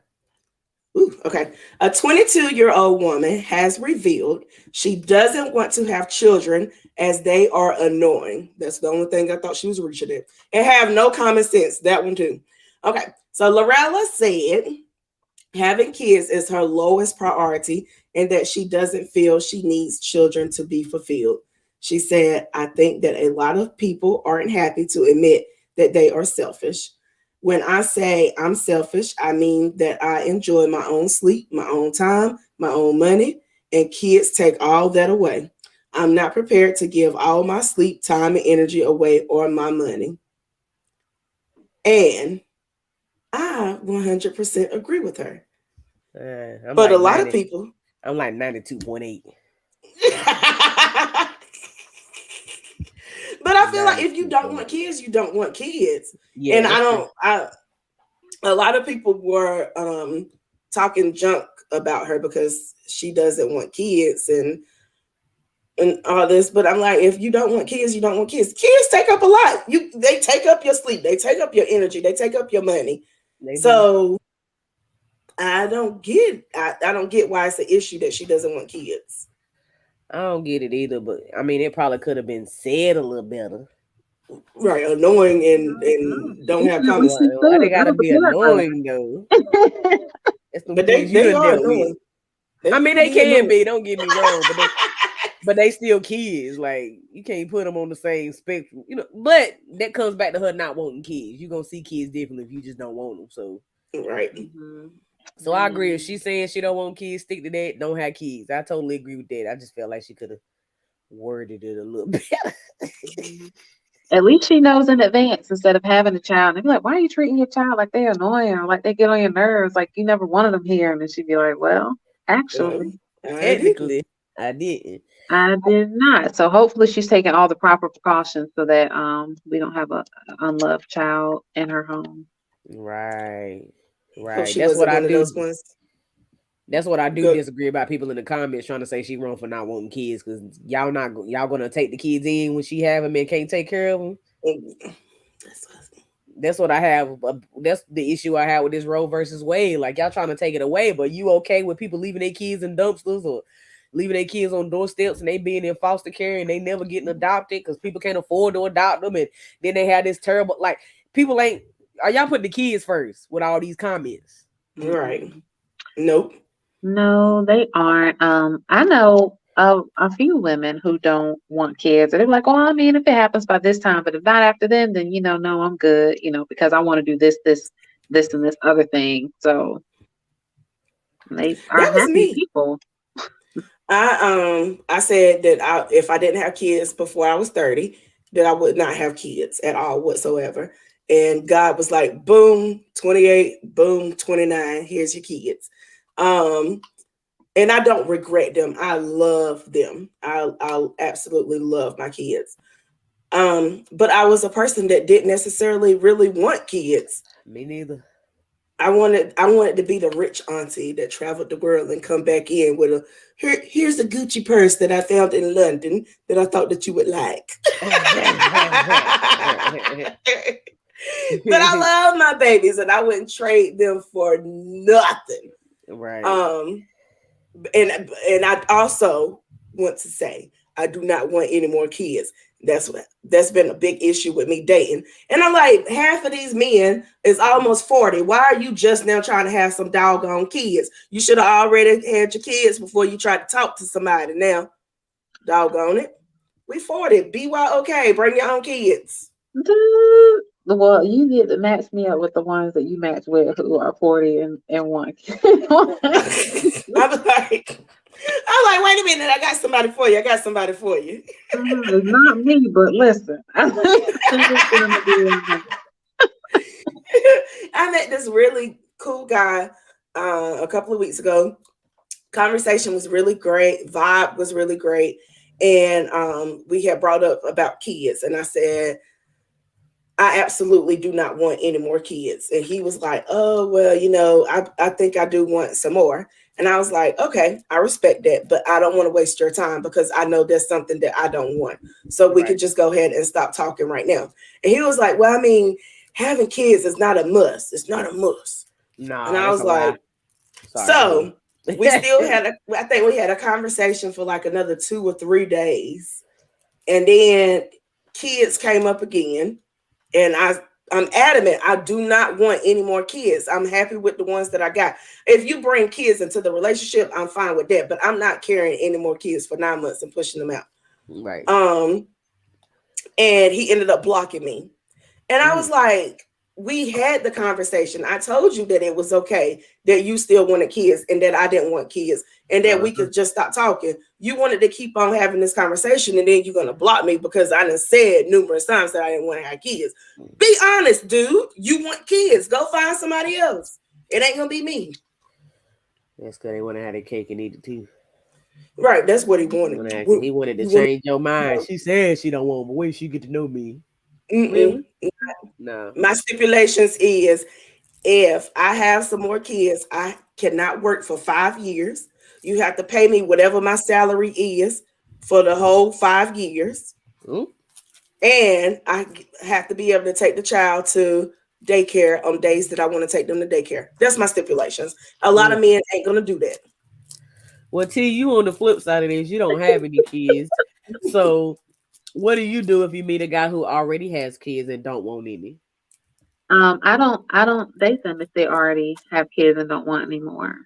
Ooh, okay. A 22-year-old woman has revealed she doesn't want to have children as they are annoying. That's the only thing I thought she was reaching at. And have no common sense. That one too. Okay. So Lorella said having kids is her lowest priority and that she doesn't feel she needs children to be fulfilled. She said, I think that a lot of people aren't happy to admit that they are selfish. When I say I'm selfish, I mean that I enjoy my own sleep, my own time, my own money, and kids take all that away. I'm not prepared to give all my sleep, time, and energy away or my money. And I 100% agree with her. I'm But a like lot of 90. people, I'm like 92.8. But I feel That like is if you too don't funny. want kids, you don't want kids. Yeah, And that's true. a lot of people were talking junk about her because she doesn't want kids and all this. But I'm like, if you don't want kids, you don't want kids. Kids take up a lot. They take up your sleep, they take up your energy, they take up your money. They do. So I don't get why it's an issue that she doesn't want kids. I don't get it either, but I mean, it probably could have been said a little better. Right, annoying and don't have Yeah, we common Why, sense. see why too. they That gotta was be a paragraph. annoying though? That's some But kids you they done are dealt with. annoying. I mean, can they can annoying. be. Don't get me wrong, but they still kids. Like you can't put them on the same spectrum, you know. But that comes back to her not wanting kids. You gonna see kids differently if you just don't want them. Right. So I agree. If she's saying she don't want kids, stick to that. Don't have kids. I totally agree with that. I just felt like she could have worded it a little better. At least she knows in advance instead of having a child. And be like, why are you treating your child like they're annoying or like they get on your nerves? Like you never wanted them here. And then she'd be like, well, actually, I didn't. Technically, I didn't. I did not. So hopefully she's taking all the proper precautions so that we don't have a unloved child in her home. Right. Hope Right. she That's what wasn't I one of do. those ones. That's what I do Good. disagree about people in the comments trying to say she wrong for not wanting kids because y'all gonna take the kids in when she have them and can't take care of them. That's what I have. That's the issue I have with this Roe versus Wade. Like y'all trying to take it away, but you okay with people leaving their kids in dumpsters or leaving their kids on doorsteps and they being in foster care and they never getting adopted because people can't afford to adopt them, and then they have this terrible like people ain't. Are y'all putting the kids first with all these comments? Right. Nope. No, they aren't. I know a few women who don't want kids. And they're like, oh, I mean, if it happens by this time, but if not after then, no, I'm good, because I want to do this, and this other thing. So they are That was happy me. people. I said that if I didn't have kids before I was 30, that I would not have kids at all whatsoever. And God was like, boom, 28, boom, 29, here's your kids. And I don't regret them. I love them. I absolutely love my kids. But I was a person that didn't necessarily really want kids. Me neither. I wanted to be the rich auntie that traveled the world and come back in with here's a Gucci purse that I found in London that I thought that you would like. But I love my babies and I wouldn't trade them for nothing. Right. And I also want to say I do not want any more kids. That's been a big issue with me dating. And I'm like, half of these men is almost 40. Why are you just now trying to have some doggone kids? You should have already had your kids before you tried to talk to somebody. Now, doggone it. We 40. BYOK. Bring your own kids. Dude, well, you need to match me up with the ones that you match with who are 40 and one. I'm like, wait a minute, I got somebody for you. It's not me, but listen. I met this really cool guy a couple of weeks ago. Conversation was really great. Vibe was really great. And we had brought up about kids. And I said, I absolutely do not want any more kids. And he was like, oh, well, I think I do want some more. And I was like, okay, I respect that, but I don't want to waste your time because I know that's something that I don't want. So we could just go ahead and stop talking right now. And he was like, well, I mean, having kids is not a must. It's not a must. No, and I was like, so we still I think we had a conversation for like another 2 or 3 days. And then kids came up again. And I'm adamant, I do not want any more kids. I'm happy with the ones that I got. If you bring kids into the relationship, I'm fine with that. But I'm not carrying any more kids for 9 months and pushing them out. Right. And he ended up blocking me. And I was like, we had the conversation. I told you that it was okay that you still wanted kids and that I didn't want kids and that we could just stop talking. You wanted to keep on having this conversation and then you're going to block me because I done said numerous times that I didn't want to have kids. Be honest, dude. You want kids. Go find somebody else. It ain't going to be me. That's because they want to have their cake and eat it too. Right, that's what he wanted. He wanted to You want change your mind. She said she don't want, but wait, she get to know me. mm-mm. Really? No. My stipulations is if I have some more kids, I cannot work for 5 years. You have to pay me whatever my salary is for the whole 5 years. Ooh, And I have to be able to take the child to daycare on days that I want to take them to daycare. That's my stipulations. A lot of men ain't gonna do that. well, T, you on the flip side of this, you don't have any kids. So what do you do if you meet a guy who already has kids and don't want any? I don't date them if they already have kids and don't want any more.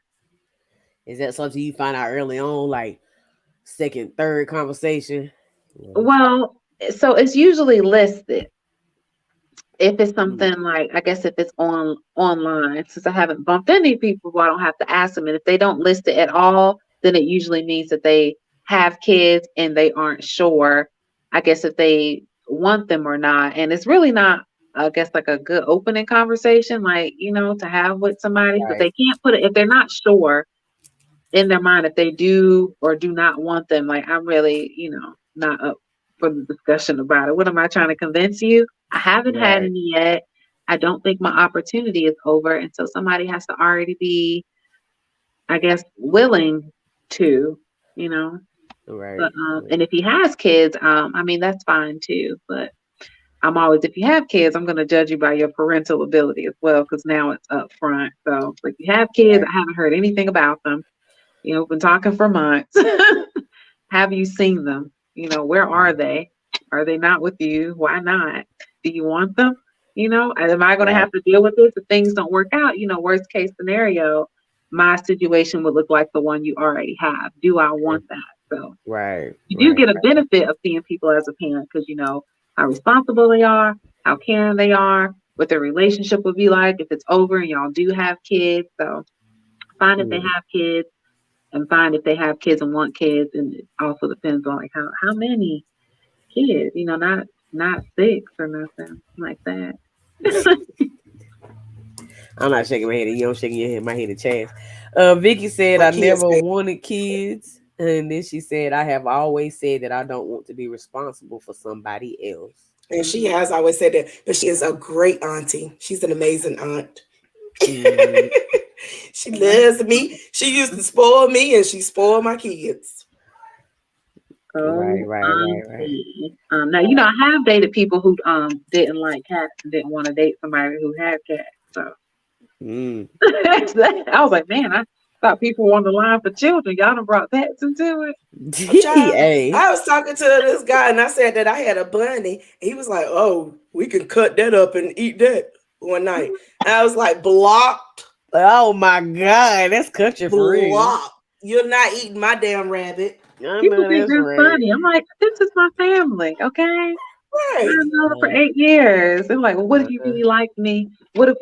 Is that something you find out early on, like second, third conversation? Well, so it's usually listed. If it's Mm. something like, I guess if it's online, since I haven't bumped any people, I don't have to ask them. And if they don't list it at all, then it usually means that they have kids and they aren't sure, I guess, if they want them or not. And it's really not, I guess, like a good opening conversation, like, to have with somebody. So if Right. they can't put it, if they're not sure in their mind if they do or do not want them, like, I'm really, not up for the discussion about it. What am I trying to convince you? I haven't had Right. any yet. I don't think my opportunity is over. And so somebody has to already be, I guess, willing to, you know. Right. But and if he has kids, I mean that's fine too. But I'm always, if you have kids, I'm gonna judge you by your parental ability as well, because now it's up front. So if you have kids, Right. I haven't heard anything about them. Been talking for months. Have you seen them? Where are they? Are they not with you? Why not? Do you want them? Am I going to Right. have to deal with this if things don't work out? Worst case scenario, my situation would look like the one you already have. Do I want that? So Right. you do Right. get a benefit of seeing people as a parent because you know how responsible they are, how caring they are, what their relationship would be like if it's over and y'all do have kids. So fine if they Mm. have kids and fine if they have kids and want kids, and it also depends on like how many kids, not six or nothing like that. I'm not shaking my head. You don't shaking your head. My head in chest. Vicky said For I kids, never wanted kids, and then she said I have always said that I don't want to be responsible for somebody else. and she has always said that, but she is a great auntie. She's an amazing aunt. Mhm. She loves me. She used to spoil me, and she spoiled my kids. Right. Oh, Right. Right. Right. auntie. Now I have dated people who didn't like cats and didn't want to date somebody who had cats. So Mm. I was like, man, I thought people were on the line for children. Y'all done brought pets into it. Child, Hey. I was talking to this guy, and I said that I had a bunny. He was like, "Oh, we can cut that up and eat that one night." And I was like, "Blocked, Oh my God, that's country for real. blocked. You're not eating my damn rabbit." I People know think that's that's right. funny. I'm like, this is my family, okay? I've Right. known her for 8 years. They're like, well, what if you Uh-huh. really like me? What if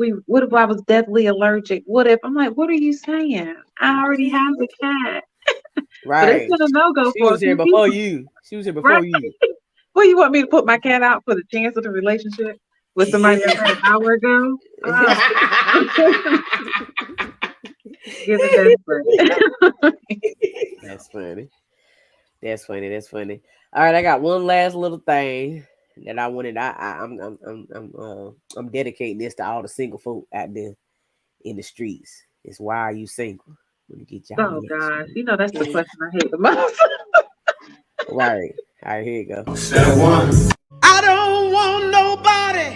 I was deathly allergic? What if I'm like, what are you saying? I already have a cat. But it's Right. been a no-go She for a was here few before people, you. She was here right? before you. Well, you want me to put my cat out for the chance of the relationship with somebody else had an hour ago? Give it desperate. That's funny. That's funny. That's funny. All right, I got one last little thing that I wanted. I'm dedicating this to all the single folk out there in the streets. It's why are you single? When you get your Oh reaction. gosh, that's the question I hate the most. Right. All right, here you go. I don't want nobody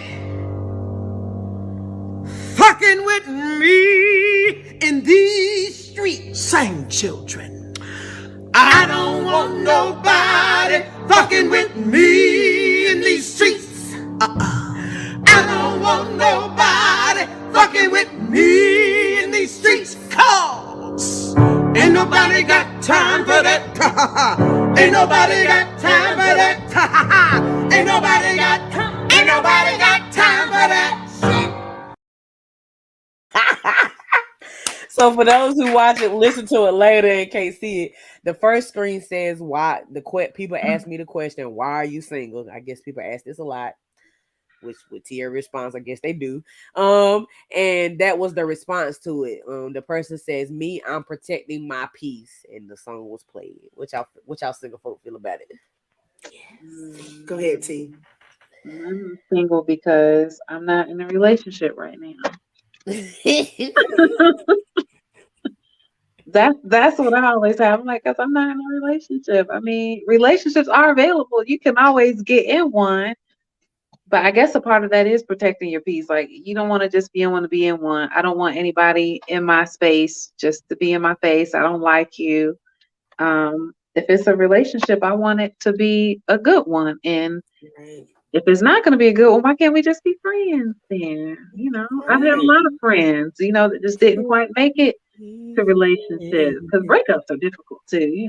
fucking with me in these streets. Sing, children. I don't want nobody fucking with me in these streets. I don't want nobody fucking with me in these streets. Cause ain't nobody got time for that. Ain't nobody got time for that. Ain't nobody got time for that. So for those who watch it, listen to it later and can't see it. The first screen says why people ask me the question, why are you single? I guess people ask this a lot. which with Tiera response, I guess they do. And that was the response to it. The person says, "Me, I'm protecting my peace," and the song was played. What y'all single folk feel about it? Yes. Go ahead, T. I'm single because I'm not in a relationship right now. That's what I always have. I'm like, because I'm not in a relationship. I mean, relationships are available. You can always get in one. But I guess a part of that is protecting your peace. Like you don't want to just be in one to be in one. I don't want anybody in my space just to be in my face. I don't like you. If it's a relationship, I want it to be a good one. And Right. if it's not going to be a good one, why can't we just be friends then? You know, I've had a lot of friends, that just didn't quite make it to relationships because breakups are difficult too.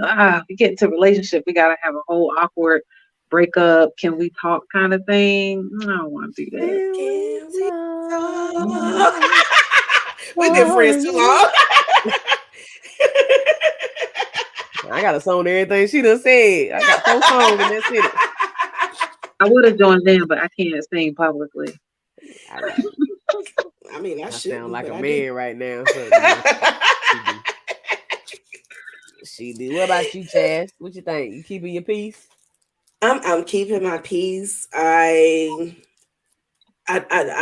We get into a relationship, we got to have a whole awkward breakup. Can we talk kind of thing? I don't want to do that. Can we Mhm. talk? We've been friends too long. I got a song to everything she done said. I got 4 songs and that's it. I would have joined them, but I can't sing publicly. I mean, I I shouldn't, sound like but a I man do. right now. So, she do. What about you, Chaz? What you think? You keeping your peace? I'm keeping my peace. I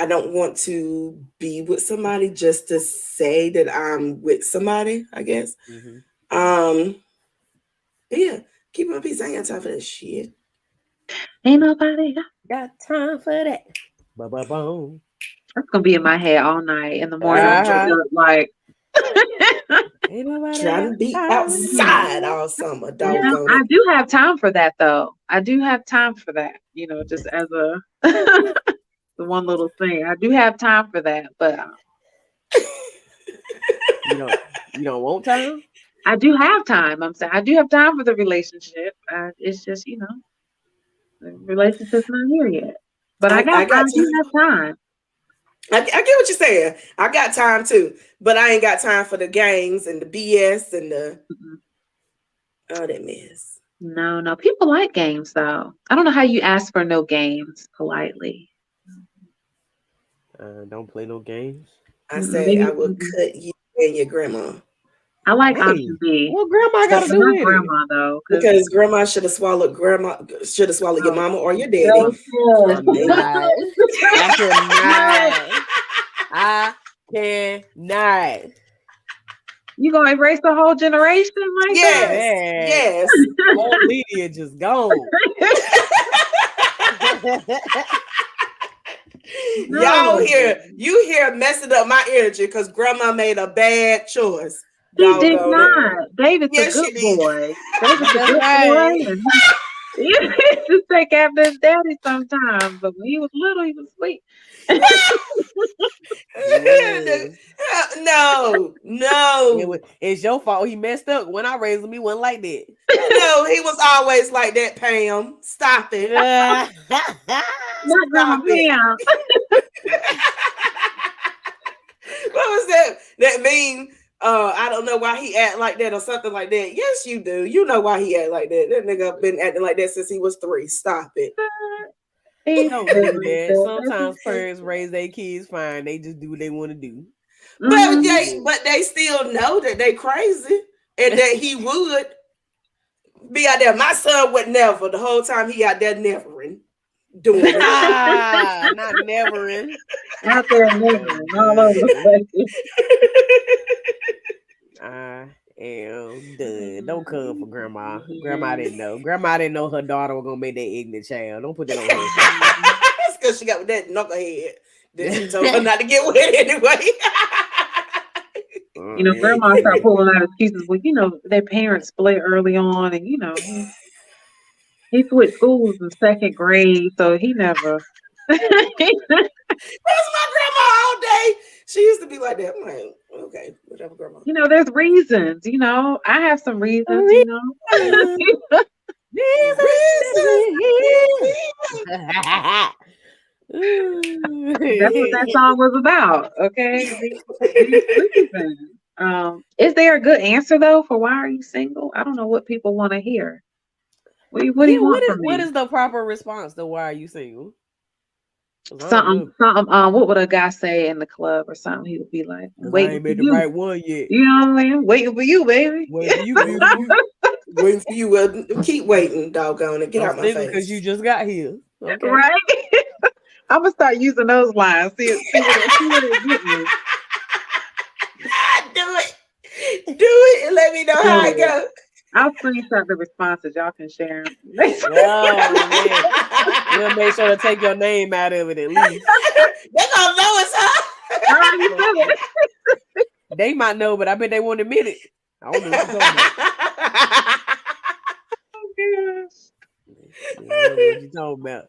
don't want to be with somebody just to say that I'm with somebody, I guess. But yeah, keep my peace. I ain't got time for that shit. Ain't nobody Got time for that. Ba-ba-boom. that's gonna be in my head all night. In the morning, I'm Uh-huh. gonna like. Ain't nobody Trying to be outside all summer, doggone I it. do have time for that though. I do have time for that. Just as a the one little thing. I do have time for that, but You don't want time? I do have time. I'm saying I do have time for the relationship. It's just the relationship's not here yet. But I got I do time. have time. I get what you're saying. I got time too, but I ain't got time for the games and the BS and the Mm-mm. all that mess. No. People like games though. I don't know how you ask for no games politely. Don't play no games. I say I Maybe will cut you and your grandma I like Hey, option B. what grandma got But to do not with it? grandma though, because because grandma should have swallowed your mama or your daddy. I may not. I cannot. I cannot. you gonna erase the whole generation like that? Yes, Man, yes. whole media just gone. Y'all No, you here messing up my energy because grandma made a bad choice. he did Doggone it. not. David's a Yes, good she did. boy. David's a That's good boy, right. and he used to take after his daddy sometimes. But when he was little, he was sweet. He was. No. It's your fault. He messed up. When I raised him, he wasn't like that. No, he was always like that, Pam. Stop it. Not Grandma Stop it. Pam. What was that? That mean? I don't know why he act like that or something like that. Yes, you do. You know why he act like that. That nigga been acting like that since he was 3. Stop it. He Don't said do like that. that. Sometimes parents raise their kids fine. They just do what they want to do. But Mhm. they still know that they crazy and that he would be out there. My son would never. The whole time he out there nevering, doing it. Not nevering. Out there moving all over the place. I am done. Don't come for grandma. Grandma didn't know. Grandma didn't know her daughter was gonna make that ignorant child. Don't put that on her. That's because she got that knucklehead that she told her not to get with anyway. Grandma start pulling out excuses. Well, their parents split early on, and he switched schools in 2nd grade, so he never. That's my grandma all day. She used to be like that. I'm like, okay, whatever, grandma. There's reasons. I have some reasons. That's what that song was about. Okay, these reasons. Is there a good answer though for why are you single? I don't know what people want to hear. What do you want from what me? is the proper response to why are you single? Something. What would a guy say in the club or something? He would be like, Cause I waiting ain't for made the you. right one yet. You know what I mean? Waiting for you, baby. Wait for you, beautiful. Waiting for you. Well, keep waiting, doggone it. Get I'm out my single because you face. just got here. Okay. Right? I'm gonna start using those lines. See what it get me. Do it. Do it and let me know how it Do it. goes. I'll screenshot the responses. Y'all can share them. Oh man. We'll make sure to take your name out of it at least. They gonna know it's her. I already said it. They might know, but I bet they won't admit it. I don't know what you're talking about. I don't know what you're talking about.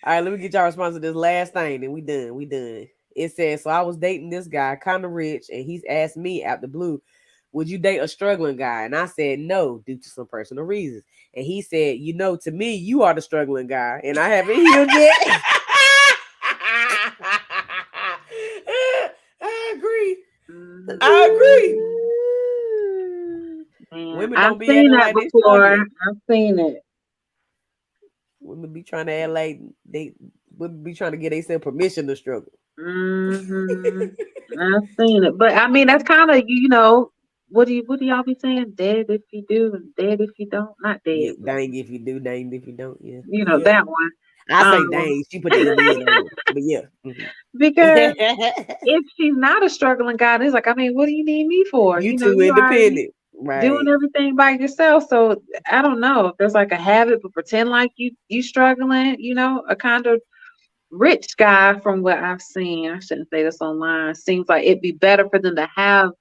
All right, let me get y'all response to this last thing, then we done. It says, so I was dating this guy, kind of rich, and he's asked me out the blue, would you date a struggling guy? And I said no, due to some personal reasons. And he said, to me, you are the struggling guy, and I haven't healed yet. I agree. Mhm. I agree. Man, Women I've don't be seen acting that like they before. struggling. I've seen it. Women be trying to act like they would be trying to get themselves permission to struggle. Mm-hmm. I've seen it, but I mean that's kind of what do y'all be saying? Dead if you do, and dead if you don't. Not Yeah, dead, but dang if you do, dang if you don't. Yeah. Yeah. that one. I say Um, dang, she put the end on it. But yeah. because Mhm. if she's not a struggling guy, it's like, I mean, what do you need me for? You You too already independent. doing Right. everything by yourself. So I don't know if there's like a habit, but pretend like you struggling. A kind of rich guy from what I've seen. I shouldn't say this online. Seems like it'd be better for them to have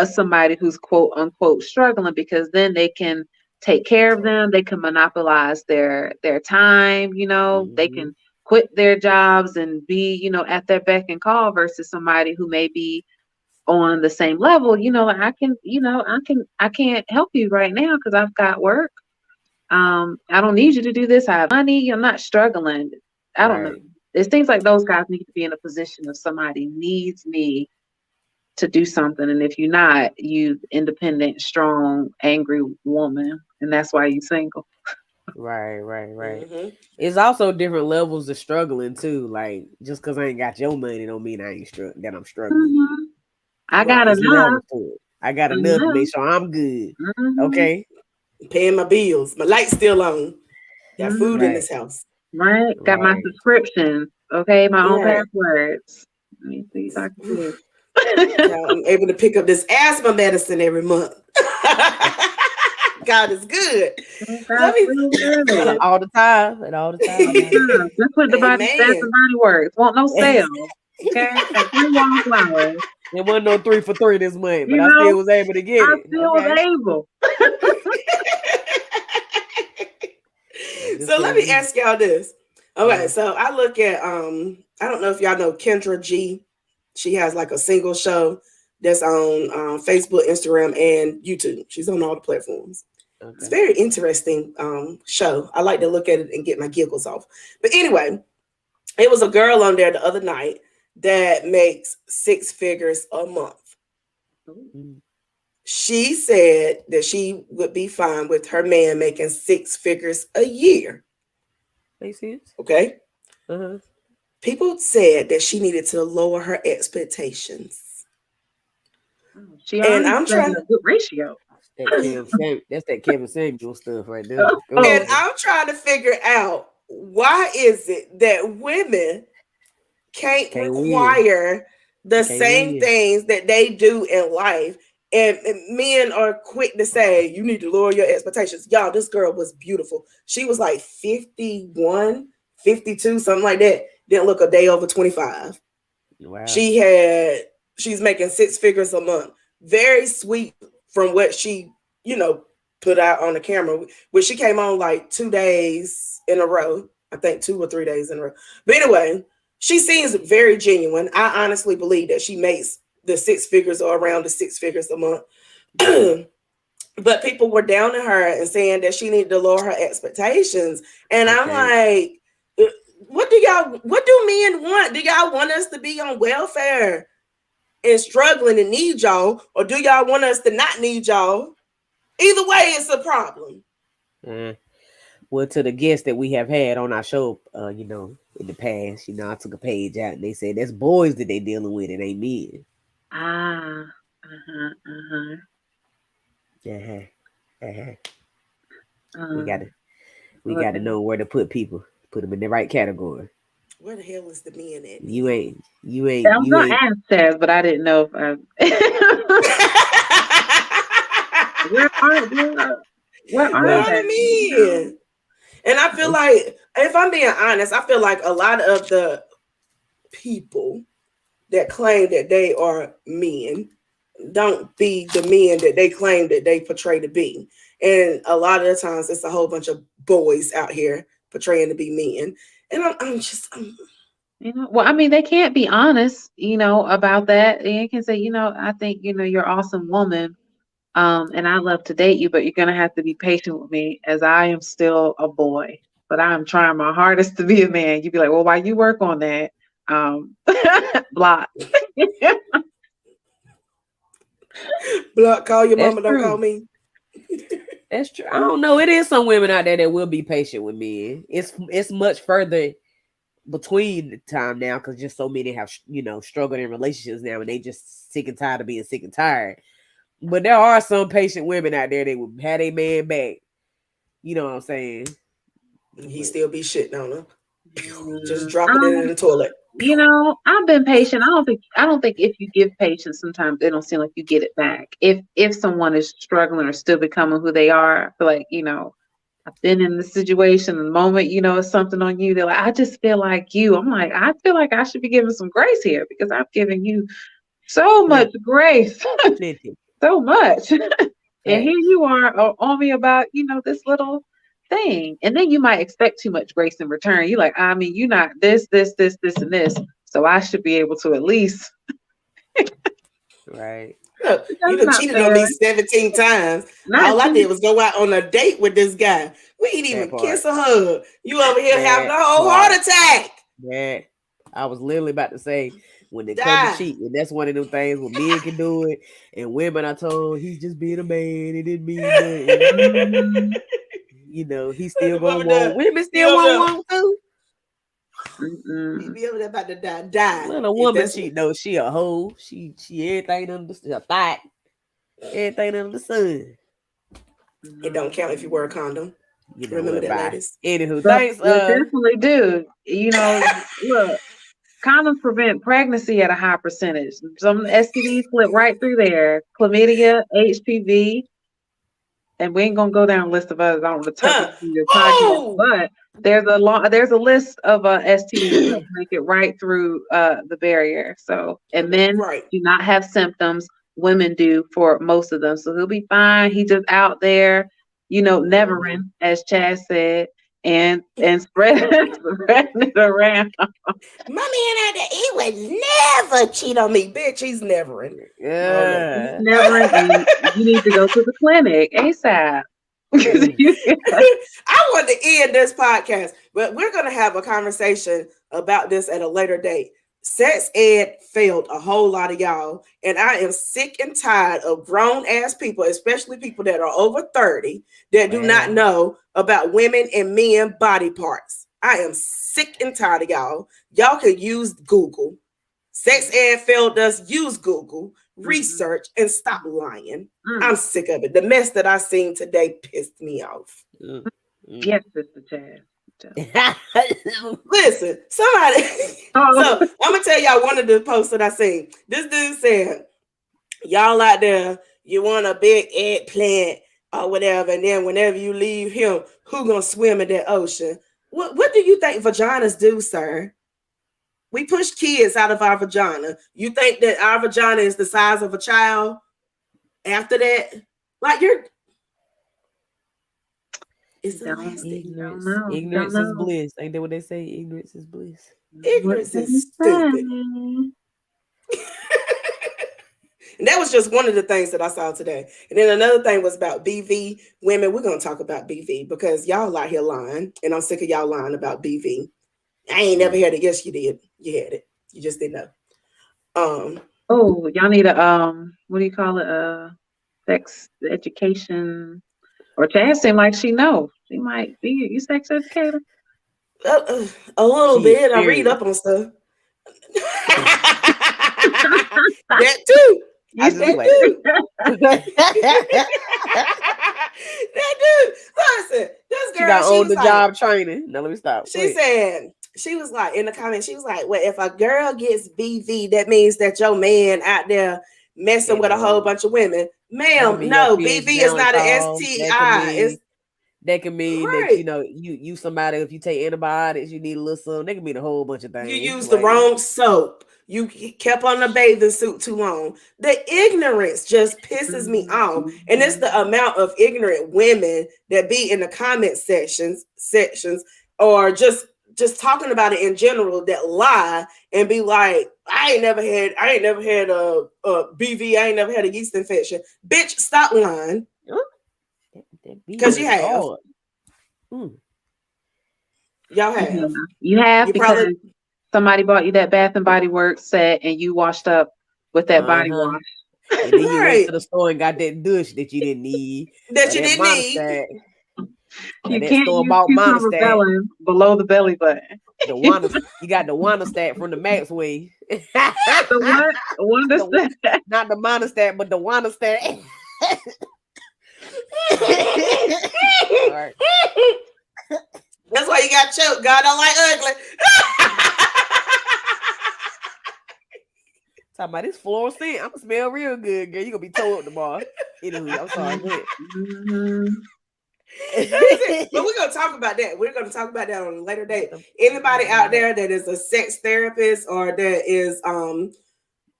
somebody who's quote unquote struggling because then they can take care of them. They can monopolize their time. They Mhm. can quit their jobs and be at their beck and call versus somebody who may be on the same level. Like I can't help you right now because I've got work. I don't need you to do this. I have money. I'm not struggling. I don't know. Right. It seems like those guys need to be in a position of somebody needs me to do something. And if you're not, you independent, strong, angry woman. And that's why you're single. Right. Mm-hmm. It's also different levels of struggling too. Like just because I ain't got your money don't mean I ain't that I'm struggling. Hmm. I got Right. It's enough. levels to it. I got enough to Enough. make sure I'm good. Hmm. Okay. Paying my bills. My light's still on. Got food Hmm. in Right. this house. Right. Got my Right. subscriptions. Okay. My own Right. passwords. Let me see if I can do it. I'm able to pick up this asthma medicine every month. God is good. Let That's me. real good. All the time. And all the time. All the time. Just went to buy these Bath Amen. and Body Works. Want no sale. Okay. Got 3 wallflowers. There wasn't no 3 for 3 this month, but You I know, still was able to get I it. still was Okay. able. Just So let cause me ask y'all this. Okay, uh, so I look at I don't know if y'all know Kendra G. She has like a single show that's on Facebook, Instagram, and YouTube. She's on all the platforms. It's a okay. very interesting show. I like to look at it and get my giggles off. But anyway, it was a girl on there the other night that makes 6 figures a month. Mm, She said that she would be fine with her man making 6 figures a year. makes sense. Okay. Uh-huh. People said that she needed to lower her expectations. She And already I'm said trying a good ratio. That's that Kevin Samuel stuff right there. Oh, Go and ahead. oh. I'm trying to figure out why is it that women can't Can't win. require the Can't same win. things that they do in life. And men are quick to say, you need to lower your expectations. Y'all, this girl was beautiful. She was like 51, 52, something like that. Didn't look a day over 25. Wow. She's making 6 figures a month. Very sweet from what she, put out on the camera, which she came on like 2 days in a row. I think 2 or 3 days in a row. But anyway, she seems very genuine. I honestly believe that she makes the 6 figures or around the 6 figures a month. But people were down on her and saying that she needed to lower her expectations. And I'm Okay. like, what do men want? Do y'all want us to be on welfare and struggling and need y'all? Or do y'all want us to not need y'all? Either way, it's a problem. Well, Well, to the guests that we have had on our show, in the past, I took a page out and they said that's boys that they dealing with, it ain't men. Ah, uh-huh. Uh-huh. Uh-huh. We Um, gotta we gotta know where to put people, put them in the right category. Where the hell is the men at? You ain't, I was gonna ask Chaz, but I didn't know if I. where are Where Well, are they? the men? And I feel like, if I'm being honest, I feel like a lot of the people that claim that they are men don't be the men that they claim that they portray to be. And a lot of the times it's a whole bunch of boys out here portraying to be men. And Well, I mean, they can't be honest, about that. They can say, I think, you're an awesome woman, and I love to date you, but you're gonna have to be patient with me as I am still a boy, but I am trying my hardest to be a man. You'd be like, well, why you work on that? Block. block, call your that's mama, don't true. call me. That's true. I don't know. It is some women out there that will be patient with men. It's much further between the time now because just so many have struggled in relationships now, and they just sick and tired of being sick and tired. But there are some patient women out there that would have a man back. You know what I'm saying? He still be shitting on her. Just dropping it in the toilet. I've been patient. I don't think if you give patience, sometimes it don't seem like you get it back. If someone is struggling or still becoming who they are, I feel like, I've been in the situation, the moment, it's something on you, they're like, I just feel like you. I'm like, I feel like I should be given some grace here because I've given you so much grace. Plenty. So much. And Right. here you are on me about, this little thing. And then you might expect too much grace in return. You're like, I mean, you're not this, and this. So I should be able to at least. Right. Look, you That's done not cheated on fair. me 17 times. Not All I too- did was go out on a date with this guy. We ain't even part. kiss or hug. You over here having a That whole part. heart attack. Yeah. I was literally about to say, when it Die. comes to cheating, that's one of them things where men can do it, and women are told he's just being a man. It didn't mean nothing. He still gonna want. Women still want one too. He be over there about to die. When a woman cheat though, she a hoe. She everything under the thought, everything under the sun. It don't count if you wear a condom. Remember that, ladies. Anywho, But thanks. they definitely do. Look, condoms prevent pregnancy at a high percentage. Some STDs slip right through there. Chlamydia, HPV, and we ain't gonna go down a list of others. I don't want to touch your podcast, but there's a list of STDs that make it right through the barrier. So, and men do not have symptoms. Women do for most of them, so he'll be fine. He just out there, nevering, as Chad said, and spreading it around. My man out there, he would never cheat on me, bitch. He's nevering. Yeah, nevering, and you need to go to the clinic ASAP. I want to end this podcast, but we're going to have a conversation about this at a later date. Sex ed failed a whole lot of y'all, and I am sick and tired of grown ass people, especially people that are over 30, that do not know about women and men body parts. I am sick and tired of y'all. Y'all could use Google. Sex ed failed us. Use Google, research, and stop lying. I'm sick of it. The mess that I seen today pissed me off. Yes, Sister Chad. Listen, somebody. So I'm gonna tell y'all one of the posts that I seen. This dude said, "Y'all out there, you want a big eggplant or whatever, and then whenever you leave him, who gonna swim in that ocean?" What do you think vaginas do, sir? We push kids out of our vagina. You think that our vagina is the size of a child? After that, like it's elastic. Ignorance is bliss. Ain't that what they say? Ignorance is bliss. Ignorance is stupid. And that was just one of the things that I saw today. And then another thing was about BV. Women, we're going to talk about BV because y'all out here lying. And I'm sick of y'all lying about BV. I ain't never had it. Yes, you did. You had it. You just didn't know. Y'all need a what do you call it? Sex education. Or Chad seemed like she know. She might be. You sex educator? A little She bit. I read up experienced. on stuff. That too. I You just That see? play. too. She That dude. Listen, this girl, got she on was the like, job training. Now let me stop. Go she ahead. said, she was like in the comments, she was like, well, if a girl gets BV, that means that your man out there messing And with a whole bunch of women. that can Ma'am, mean your no, pH BV is balance not an off. STI. It's That can mean that right. you somebody, if you take antibiotics, you need a little something. That can mean a whole bunch of You things. used the Like, wrong soap. You kept on the bathing suit too long. The ignorance just pisses me off. And it's the amount of ignorant women that be in the comment sections or just talking about it in general that lie and be like, I ain't never had a BV, I ain't never had a yeast infection. Bitch, stop lying. Because you have. hard. Y'all Yeah, have. you have You because probably somebody bought you that Bath and Body Works set and you washed up with that body Uh-huh. wash. And then you went right to the store and got that douche that you didn't need. that Or you that didn't need. monostat. Or You that can't store use bought cucumber monostat. belly below the belly button. The Wanda, you got the Wandastat from the Maxway. The what? Wonder Not the monostat, but the Wandastat. Sorry. That's why you got choked. God don't like ugly. Talking about this fluorescent. I'm gonna smell real good, girl. You gonna be tore up tomorrow. Anywho, I'm sorry. Go ahead. But we're gonna talk about that. We're gonna talk about that on a later date. Anybody out there that is a sex therapist or that is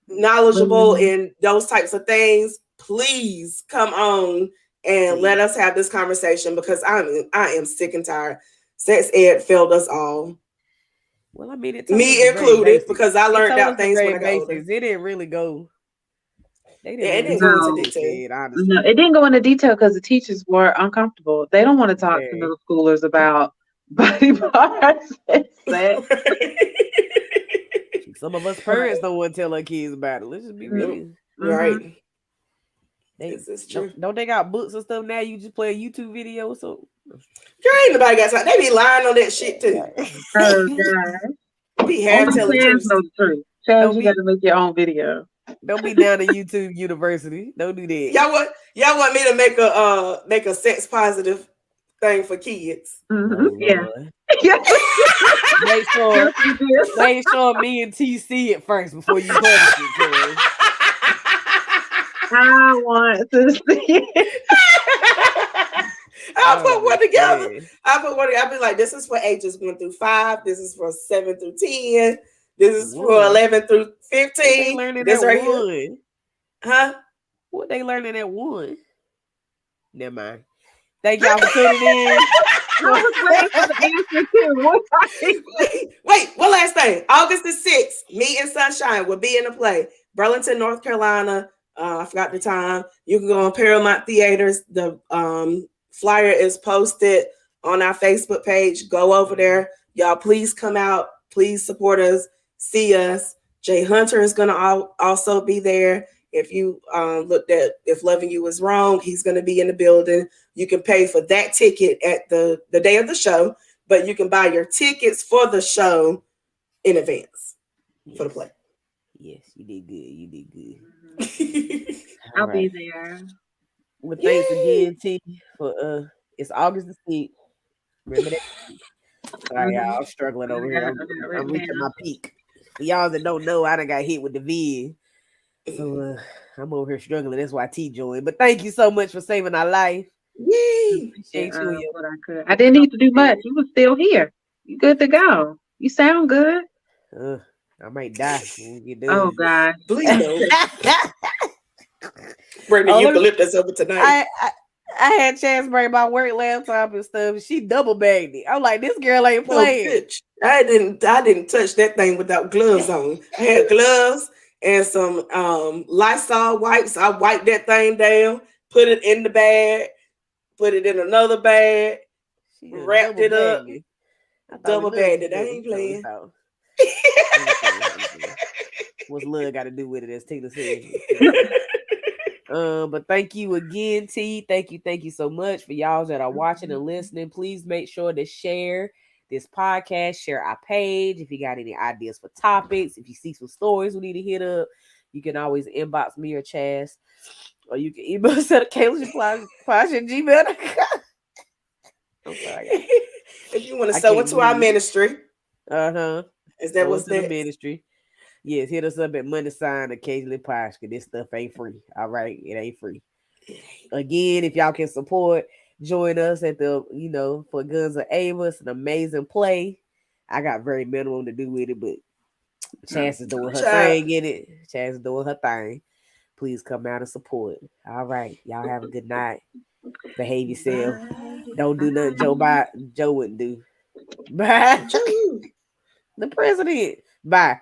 knowledgeable in those types of things, please come on and let us have this conversation because I am sick and tired. Sex ed failed us all. Well, I mean, Me included, because I learned out things when I got basics. older. It didn't really go. They didn't Yeah, it really didn't go go into into detail. detail. Honestly, No, it didn't go into detail because the teachers were uncomfortable. They don't want to talk to middle schoolers about body parts and sex. some of us parents don't want to tell our kids about it. Let's just be real. Right. This is true. Don't they got books and stuff now? You just play a YouTube video, so Girl, ain't nobody got time. They be lying on that shit too. Oh God! Be half Only telling Chaz truth. knows the truth. Chaz, you got to make your own video. Don't be down to YouTube University. Don't do that. Y'all want me to make a sex positive thing for kids? Oh, Yeah. Make sure me and T see it first before you publish it. I want to see it. I'll put one together. I'll be like, this is for ages 1 through 5. This is for 7 through 10. This is for 11 through 15. They learning this at right 1. Here. Huh? What they learning at 1? Never mind. Thank y'all for tuning in. I was waiting for the answer too. Wait, one last thing. August the 6th, me and Sunshine will be in a play. Burlington, North Carolina. I forgot the time. You can go on Paramount Theaters. The flyer is posted on our Facebook page. Go over there. Y'all, please come out. Please support us. See us. Jay Hunter is going to also be there. If you looked at If Loving You Is Wrong, he's going to be in the building. You can pay for that ticket at the day of the show, but you can buy your tickets for the show in advance for the play. Yes, you did good. You did good. I'll be there. Well, thanks again, T, for it's August the 6th. Remember that? Sorry, y'all. I'm struggling over here. I'm reaching my peak. For y'all that don't know, I done got hit with the vid. So I'm over here struggling. That's why T joined. But thank you so much for saving our life. Yay! Appreciate you. What I could. I didn't need to do much. You was still here. You good to go. You sound good. I might die when we get done. Oh God, please don't. Bring the eucalyptus over tonight. I had Chance bring my work laptop and stuff. She double bagged it. I'm like, this girl ain't playing. Bitch. I didn't touch that thing without gloves on. I had gloves and some Lysol wipes. I wiped that thing down, put it in the bag, put it in another bag, wrapped it up, double bagged it. I ain't playing. What's love got to do with it, as Taylor said? But thank you again, T. Thank you so much for y'all that are watching and listening. Please make sure to share this podcast, share our page. If you got any ideas for topics, if you see some stories we need to hit up, you can always inbox me or Chaz, or you can email us at gmail.com. I'm sorry. If you want to I sow can't into our breathe. ministry, Uh-huh. is that So what's into the that? ministry. Yes, hit us up at money sign occasionally podcast. This stuff ain't free. All right, it ain't free. Again, if y'all can support, join us at the for Guns of Ava. It's an amazing play. I got very minimum to do with it, but Chance is doing Good her job. thing in it. Chance is doing her thing. Please come out and support. All right, y'all have a good night. Behave yourself. Don't do nothing Joe wouldn't do. Bye. Joe. The president. Bye.